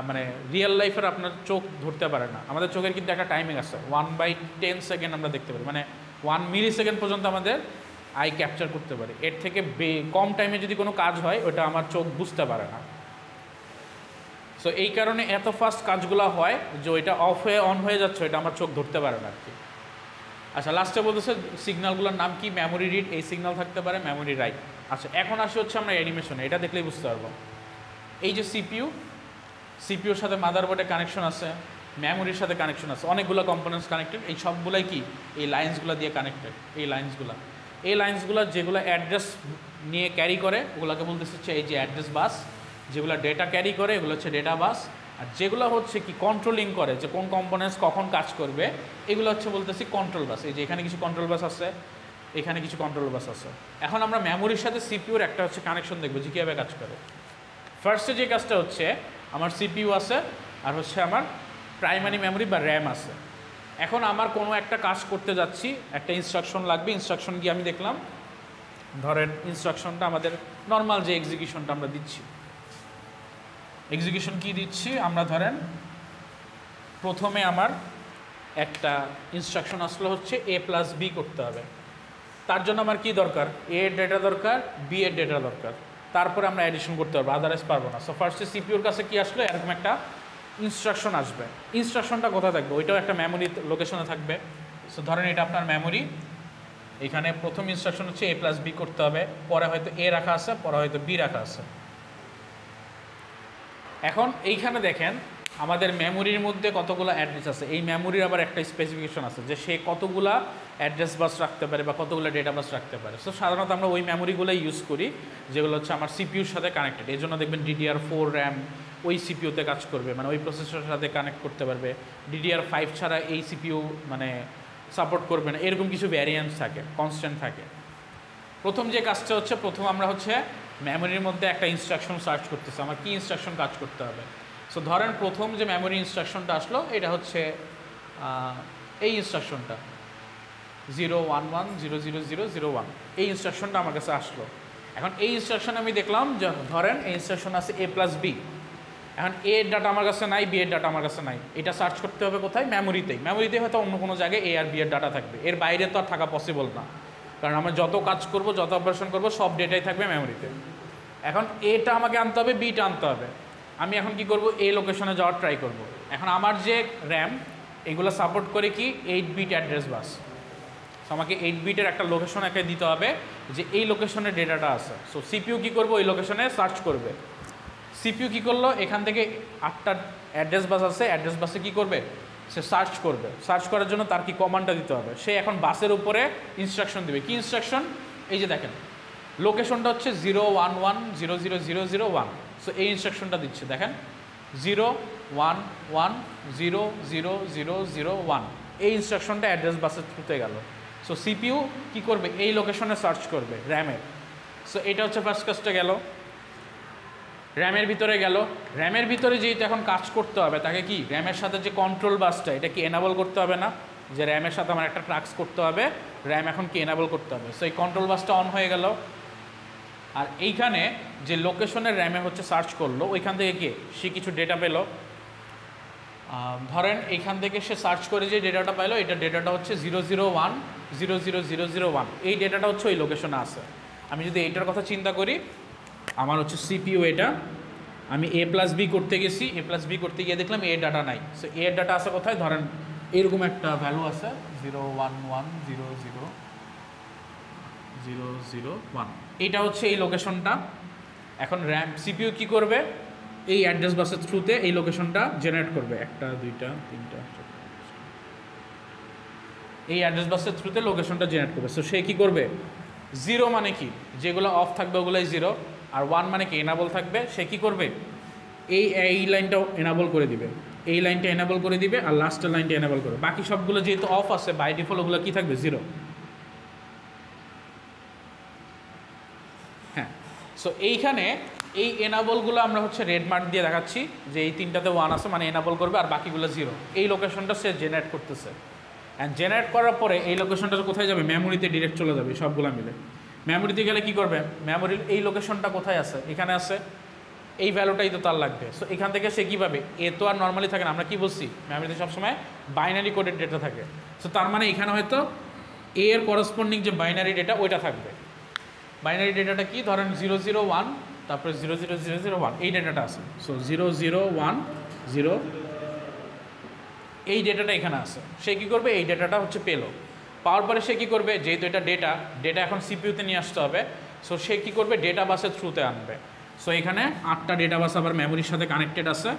মানে রিয়েল লাইফের আপনার চোখ ধরতে পারে না। আমাদের চোখের কিন্তু একটা টাইমিং আছে, 1/10 সেকেন্ড আমরা দেখতে পারি, মানে 1 মিলি সেকেন্ড পর্যন্ত আমাদের আই ক্যাপচার করতে পারি। এর থেকে কম টাইমে যদি কোনো কাজ হয়, ওটা আমার চোখ বুঝতে পারে না। সো এই কারণে এত ফাস্ট কাজগুলো হয় যে ওইটা অফ হয়ে অন হয়ে যাচ্ছে, ওইটা আমার চোখ ধরতে পারে না আর কি। আচ্ছা, লাস্টে বলতেছে সিগন্যালগুলোর নাম কি, মেমোরি রিড এই সিগন্যাল থাকতে পারে, মেমোরি রাইট। আচ্ছা, এখন আসি হচ্ছে আমরা অ্যানিমেশনে, এটা দেখলেই বুঝতে পারবো। এই যে সিপিইউর সাথে মাদারবোর্ডে কানেকশন আছে, মেমোরির সাথে কানেকশন আছে, অনেকগুলো কম্পোনেন্টস কানেক্টেড। এই সবগুলাই কি, এই লাইন্সগুলো দিয়ে কানেক্টেড। এই লাইন্সগুলো যেগুলো অ্যাড্রেস নিয়ে ক্যারি করে, ওগুলোকে বলতেছে হচ্ছে এই যে অ্যাড্রেস বাস। যেগুলো ডেটা ক্যারি করে, এগুলো হচ্ছে ডেটা বাস। আর যেগুলো হচ্ছে কি কন্ট্রোলিং করে, যে কোন কম্পোনেন্টস কখন কাজ করবে, এগুলো হচ্ছে বলতেছি কন্ট্রোল বাস। এই যে এখানে কিছু কন্ট্রোল বাস আছে, এখানে কিছু কন্ট্রোল বাস আছে। এখন আমরা মেমোরির সাথে সিপিইউর একটা হচ্ছে কানেকশন দেখবো যে কীভাবে কাজ করে। ফার্স্টে যে কাজটা হচ্ছে, আমার সিপিইউ আছে আর হচ্ছে আমার প্রাইমারি মেমোরি বা র্যাম আছে। এখন আমার কোনো একটা কাজ করতে যাচ্ছি, একটা ইনস্ট্রাকশন লাগবে। ইনস্ট্রাকশন কি আমি দেখলাম, ধরেন ইনস্ট্রাকশনটা আমাদের নর্মাল যে এক্সিকিউশনটা আমরা দিচ্ছি, এক্সিকিউশন কি দিচ্ছি আমরা, ধরেন প্রথমে আমার একটা ইনস্ট্রাকশন আসলে হচ্ছে a+b করতে হবে। তার জন্য আমার কি দরকার, a এর ডেটা দরকার, b এর ডেটা দরকার, তারপরে আমরা অ্যাডিশন করতে পারবো, আদারওয়াইজ পারবো না। সো ফার্স্টে সিপিউর কাছে কি আসলো, এরকম একটা ইনস্ট্রাকশন আসবে। ইনস্ট্রাকশনটা কোথায় থাকবে, ওইটাও একটা মেমোরি লোকেশনে থাকবে। সো ধরেন এটা আপনার মেমোরি, এখানে প্রথম ইনস্ট্রাকশন হচ্ছে a+b করতে হবে, পরে হয়তো a রাখা আছে, পরে হয়তো b রাখা আছে। এখন এইখানে দেখেন আমাদের মেমোরির মধ্যে কতগুলো অ্যাড্রেস আছে, এই মেমোরির আবার একটা স্পেসিফিকেশন আছে যে সে কতগুলা অ্যাড্রেস বাস রাখতে পারে বা কতগুলো ডেটা বাস রাখতে পারে। সো সাধারণত আমরা ওই মেমোরিগুলোই ইউজ করি যেগুলো হচ্ছে আমার সিপিউর সাথে কানেক্টেড। এই জন্য দেখবেন DDR4 র্যাম ওই সিপিউতে কাজ করবে, মানে ওই প্রসেসরের সাথে কানেক্ট করতে পারবে। DDR5 ছাড়া এই সিপিউ মানে সাপোর্ট করবে না, এরকম কিছু ভ্যারিয়েন্স থাকে, কনস্ট্যান্ট থাকে। প্রথম যে কাজটা হচ্ছে, প্রথম আমরা হচ্ছে মেমোরির মধ্যে একটা ইনস্ট্রাকশন সার্চ করতেছি, আমার কী ইনস্ট্রাকশন কাজ করতে হবে। সো ধরেন প্রথম যে মেমোরি ইনস্ট্রাকশনটা আসলো এটা হচ্ছে এই ইনস্ট্রাকশনটা 011000001, এই ইনস্ট্রাকশনটা আমার কাছে আসলো। এখন এই ইনস্ট্রাকশন আমি দেখলাম যে ধরেন এই ইনস্ট্রাকশন আছে a+b। এখন a এর ডাটা আমার কাছে নাই, b এর ডাটা আমার কাছে নাই, এটা সার্চ করতে হবে কোথায়, মেমোরিতেই। মেমোরিতে হয়তো অন্য কোনো জায়গায় a আর b এর ডাটা থাকবে, এর বাইরে তো আর থাকা পসিবল না, কারণ আমরা যত কাজ করব, যত অপারেশন করব, সব ডেটাই থাকবে মেমোরিতে। এখন এটা আমাকে আনতে হবে, বিটা আনতে হবে। আমি এখন কি করব, এই লোকেশনে যাওয়ার ট্রাই করব। এখন আমার যে র্যাম এগুলো সাপোর্ট করে কি 8 বিট অ্যাড্রেস বাস। সো আমাকে 8 বিটের একটা লোকেশন একে দিতে হবে যে এই লোকেশনে ডেটাটা আছে। সো সিপিইউ কী করবো, ওই লোকেশনে সার্চ করবে। সিপিইউ কী করলো, এখান থেকে 8টা অ্যাড্রেস বাস আছে, অ্যাড্রেস বাসে কী করবে, সে সার্চ করবে। সার্চ করার জন্য তার কি কমান্ডটা দিতে হবে, সে এখন বাসের উপরে ইনস্ট্রাকশন দেবে। কি ইনস্ট্রাকশন, এই যে দেখেন লোকেশনটা হচ্ছে 011000001। সো এই ইনস্ট্রাকশনটা দিচ্ছে, দেখেন 011000001, এই ইনস্ট্রাকশনটা অ্যাড্রেস বাসের থ্রুতে গেল। সো সিপিইউ কী করবে, এই লোকেশনে সার্চ করবে র্যামের। সো এটা হচ্ছে ফার্স্ট কাজটা গেল, র্যামের ভিতরে গেল। র্যামের ভিতরে যেহেতু এখন কাজ করতে হবে, তাকে কি র্যামের সাথে যে কন্ট্রোল বাসটা, এটা কি এনাবল করতে হবে না, যে র্যামের সাথে আমার একটা ট্রাক্স করতে হবে, র্যাম এখন কি এনাবল করতে হবে। সো এই কন্ট্রোল বাসটা অন হয়ে গেল। আর এইখানে যে লোকেশনের র্যামে হচ্ছে সার্চ করলো, ওইখান থেকে কি সে কিছু ডেটা পেল। ধরেন এইখান থেকে সে সার্চ করে যে ডেটাটা পেলো, এটা ডেটাটা হচ্ছে 001000001, এই ডেটাটা হচ্ছে ওই লোকেশনে আছে। আমি যদি এইটার কথা চিন্তা করি, আমার হচ্ছে সিপিইউ এটা, আমি a+b করতে গেছি, a+b করতে গিয়ে দেখলাম এর ডাটা নাই। সো এর ডাটা আছে কোথায়, ধরেন এরকম একটা ভ্যালু আছে 011000001, এইটা হচ্ছে এই লোকেশনটা। এখন র্যাম সিপিইউ কী করবে, এই অ্যাড্রেস বাসের থ্রুতে এই লোকেশনটা জেনারেট করবে, 1 2 3 4 এই অ্যাড্রেস বাসের থ্রুতে লোকেশনটা জেনারেট করবে। সো সে কী করবে, 0 মানে কি, যেগুলো অফ থাকবে ওগুলোই 0, আর 1 মানে কি এনাবল থাকবে। সে কী করবে, এই লাইনটাও এনাবল করে দিবে, এই লাইনটা এনাবল করে দিবে, আর লাস্টের লাইনটা এনাবল করবে। বাকি সবগুলো যেহেতু অফ আছে, বাই ডিফল্ট ওগুলো কী থাকবে, 0। হ্যাঁ, সো এইখানে এই এনাবলগুলো আমরা হচ্ছে রেড মার্ক দিয়ে দেখাচ্ছি যে এই 3টাতে 1 আছে, মানে এনাবল করবে, আর বাকিগুলো 0। এই লোকেশনটা সে জেনারেট করতেছে। অ্যান্ড জেনারেট করার পরে এই লোকেশনটা কোথায় যাবে, মেমোরিতে ডিরেক্ট চলে যাবে সবগুলো মিলে। মেমোরিতে গেলে কী করবে, মেমোরির এই লোকেশনটা কোথায় আছে, এখানে আছে, এই ভ্যালুটাই তো তার লাগবে। সো এখান থেকে সে কীভাবে, এ তো আর নর্মালি থাকে না, আমরা কি বলছি মেমোরিতে সবসময় বাইনারি কোডের ডেটা থাকে। সো তার মানে এখানে হয়তো এ এর করসপন্ডিং যে বাইনারি ডেটা ওইটা থাকবে। বাইনারি ডেটাটা কি, ধরেন 001 তারপরে 00001, এই ডেটাটা আছে। সো 0010 এই ডেটাটা এখানে আছে। সে কী করবে, এই ডেটাটা হচ্ছে পেলো, পাওয়ার পরে সে কী করবে, যেহেতু এটা ডেটা এখন সিপিইউতে নিয়ে আসতে হবে। সো সে কী করবে, ডেটা বাসের থ্রুতে আনবে। সো এখানে 8টা ডেটা বাস আবার মেমোরির সাথে কানেক্টেড আছে।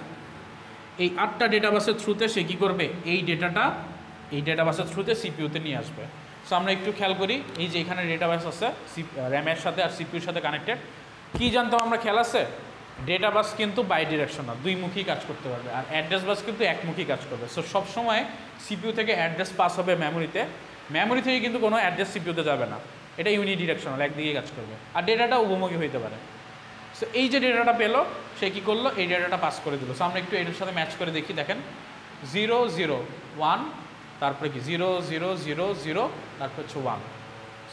এই 8টা ডেটা বাসের থ্রুতে সে কী করবে, এই ডেটা বাসের থ্রুতে সিপিইউতে নিয়ে আসবে। সো আমরা একটু খেয়াল করি, এই যে এখানে ডেটা বাস আছে র্যামের সাথে আর সিপিইউর সাথে কানেক্টেড। কী জানতাম আমরা, খেয়াল আছে, ডেটা বাস কিন্তু বাই ডিরেকশনাল, দুইমুখী কাজ করতে পারবে, আর অ্যাড্রেস বাস কিন্তু একমুখী কাজ করবে। সো সবসময় সিপিইউ থেকে অ্যাড্রেস পাস হবে মেমোরিতে, মেমোরি থেকে কিন্তু কোনো অ্যাড্রেস সিপিইউতে যাবে না, এটা ইউনি ডিরেকশনাল, একদিকে কাজ করবে, আর ডেটাটা উভমুখী হইতে পারে। সো এই যে ডেটাটা পেলো, সে কী করলো, এই ডেটাটা পাস করে দিল। সো আমরা একটু এটার সাথে ম্যাচ করে দেখি, দেখেন 001 তারপরে কি 0000 তারপর হচ্ছে 1।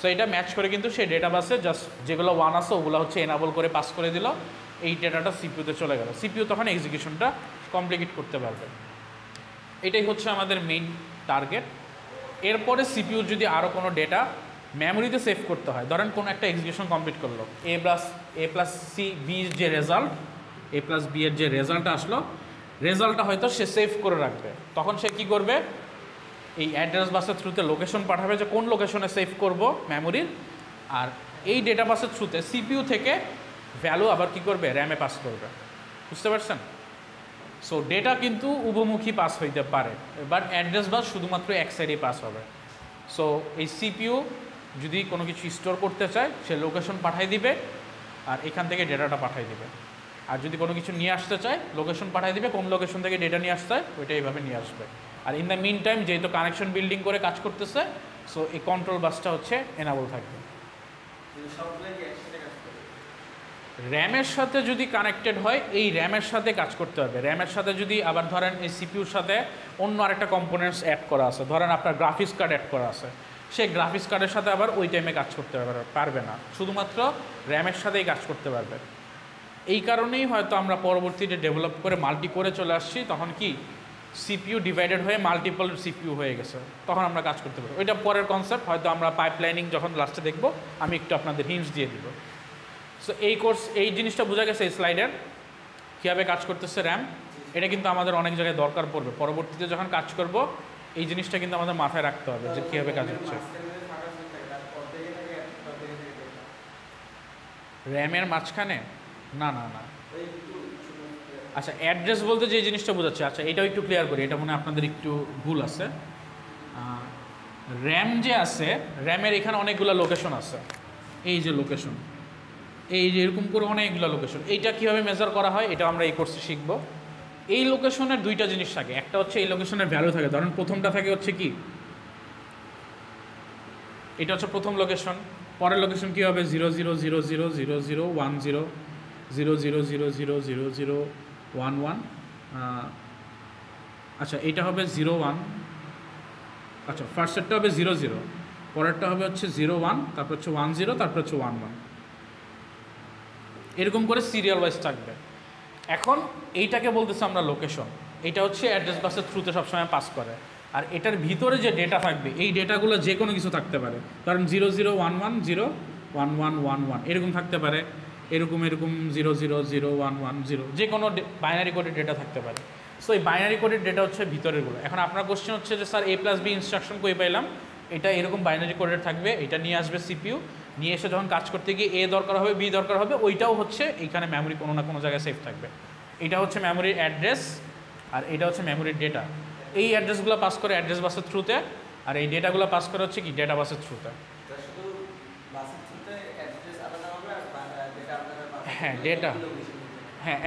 সো এটা ম্যাচ করে কিন্তু সেই ডেটা বাসে জাস্ট যেগুলো 1 আছে ওগুলো হচ্ছে এনাবল করে পাস করে দিল, এই ডেটাটা সিপিইউতে চলে গেল। সিপিইউ তখন এক্সিকিউশনটা কমপ্লিট করতে পারবে। এটাই হচ্ছে আমাদের মেইন টার্গেট। এরপরে সিপিইউ যদি আরও কোনো ডেটা মেমোরিতে সেভ করতে হয়, ধরেন কোনো একটা এক্সিকিউশন কমপ্লিট করলো, এ প্লাস সি বি যে রেজাল্ট, এ প্লাস বি এর যে রেজাল্টটা আসলো, রেজাল্টটা হয়তো সে সেভ করে রাখবে। তখন সে কি করবে, এই অ্যাড্রেস বাসের থ্রুতে লোকেশন পাঠাবে যে কোন লোকেশনে সেভ করব মেমোরির, আর এই ডেটা বাসের থ্রুতে সিপিইউ থেকে ভ্যালু আবার কি করবে, র্যামে পাস করবে। বুঝতে পারছেন? সো ডেটা কিন্তু উভমুখী পাস হইতে পারে, বাট অ্যাড্রেস বাস শুধুমাত্র এক সাইডেই পাস হবে। সো এই সিপিইউ যদি কোনো কিছু স্টোর করতে চায়, সে লোকেশন পাঠিয়ে দিবে আর এখান থেকে ডেটাটা পাঠিয়ে দিবে। আর যদি কোনো কিছু নিয়ে আসতে চায়, লোকেশন পাঠিয়ে দিবে, কোন লোকেশন থেকে ডেটা নিয়ে আসতে হয় ওইটা এইভাবে নিয়ে আসবে। আর ইন দ্য মিন টাইম যেহেতু কানেকশন বিল্ডিং করে কাজ করতেছে, সো এই কন্ট্রোল বাসটা হচ্ছে এনাবল থাকবে। র্যামের সাথে যদি কানেক্টেড হয়, এই র্যামের সাথে কাজ করতে হবে। র্যামের সাথে যদি আবার ধরেন এই সিপিইউর সাথে অন্য আরেকটা কম্পোনেন্টস অ্যাড করা আছে, ধরেন আপনার গ্রাফিক্স কার্ড অ্যাড করা আছে, সেই গ্রাফিক্স কার্ডের সাথে আবার ওই টাইমে কাজ করতে পারবে না, শুধুমাত্র র্যামের সাথেই কাজ করতে পারবে। এই কারণেই হয়তো আমরা পরবর্তীতে ডেভেলপ করে মাল্টি করে চলে আসছি, তখন কি সিপিইউ ডিভাইডেড হয়ে মাল্টিপল সিপিইউ হয়ে গেছে, তখন আমরা কাজ করতে পারি। ওইটা পরের কনসেপ্ট, হয়তো আমরা পাইপলাইনিং যখন লাস্টে দেখব আমি একটু আপনাদের হিন্টস দিয়ে দিব। সো এই জিনিসটা বোঝা গেছে এই স্লাইডের কীভাবে কাজ করতেছে র্যাম। এটা কিন্তু আমাদের অনেক জায়গায় দরকার পড়বে, পরবর্তীতে যখন কাজ করব এই জিনিসটা কিন্তু আমাদের মাথায় রাখতে হবে যে কীভাবে কাজ হচ্ছে। র্যামের মাঝখানে না না না, আচ্ছা অ্যাড্রেস বলতে যে জিনিসটা বোঝাচ্ছে, আচ্ছা এটাও একটু ক্লিয়ার করি, এটা মনে হয় আপনাদের একটু ভুল আছে। র্যাম যে আছে, র্যামের এখানে অনেকগুলো লোকেশন আছে, এই যে লোকেশন, এই যে এরকম করে অনেকগুলো লোকেশন, এইটা কীভাবে মেজার করা হয় এটা আমরা এই কোর্সে শিখব। এই লোকেশনের দুইটা জিনিস থাকে, একটা হচ্ছে এই লোকেশনের ভ্যালু থাকে, ধরেন প্রথমটা থাকে হচ্ছে কি, এটা হচ্ছে প্রথম লোকেশন, পরের লোকেশন কী হবে 00000010 00000011, আচ্ছা এটা হবে 01, আচ্ছা ফার্স্টেরটা হবে 00, পরেরটা হবে হচ্ছে 01, তারপর হচ্ছে 10, তারপর হচ্ছে 11, এরকম করে সিরিয়াল ওয়াইজ থাকবে। এখন এইটাকে বলতেছে আমরা লোকেশন, এটা হচ্ছে অ্যাড্রেস বাসের থ্রুতে সবসময় পাস করে। আর এটার ভিতরে যে ডেটা থাকবে, এই ডেটাগুলো যে কোনো কিছু থাকতে পারে, কারণ 0011011111 এরকম থাকতে পারে, এরকম 000110, যে কোনো বাইনারি কোডের ডেটা থাকতে পারে। সো এই বাইনারি কোডের ডেটা হচ্ছে ভিতরেরগুলো। এখন আপনার কোশ্চেন হচ্ছে যে স্যার A+B ইনস্ট্রাকশন কই পাইলাম, এটা এরকম বাইনারি কোডের থাকবে, এটা নিয়ে আসবে সিপিইউ, নিয়ে এসে যখন কাজ করতে গিয়ে A দরকার হবে, B দরকার হবে, ওইটাও হচ্ছে এইখানে মেমোরি কোনো না কোনো জায়গায় সেভ থাকবে। এটা হচ্ছে মেমোরির অ্যাড্রেস, আর এটা হচ্ছে মেমোরির ডেটা। এই অ্যাড্রেসগুলো পাস করে অ্যাড্রেস বাসের থ্রুতে, আর এই ডেটাগুলো পাস করে হচ্ছে কি ডেটা বাসের থ্রুতে। হ্যাঁ ডেটা, হ্যাঁ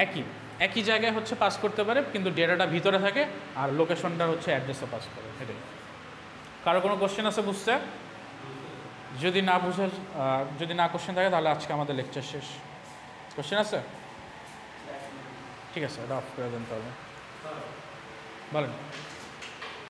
একই জায়গায় হচ্ছে পাস করতে পারে, কিন্তু ডেটাটা ভিতরে থাকে আর লোকেশনটা হচ্ছে অ্যাড্রেসে পাস করে। এটাই। কারো কোনো কোশ্চেন আছে বুঝতে? যদি না কোশ্চেন থাকে তাহলে আজকে আমাদের লেকচার শেষ। কোশ্চেন আছে? ঠিক আছে, এটা অফ করে দেন তাহলে। বলেন।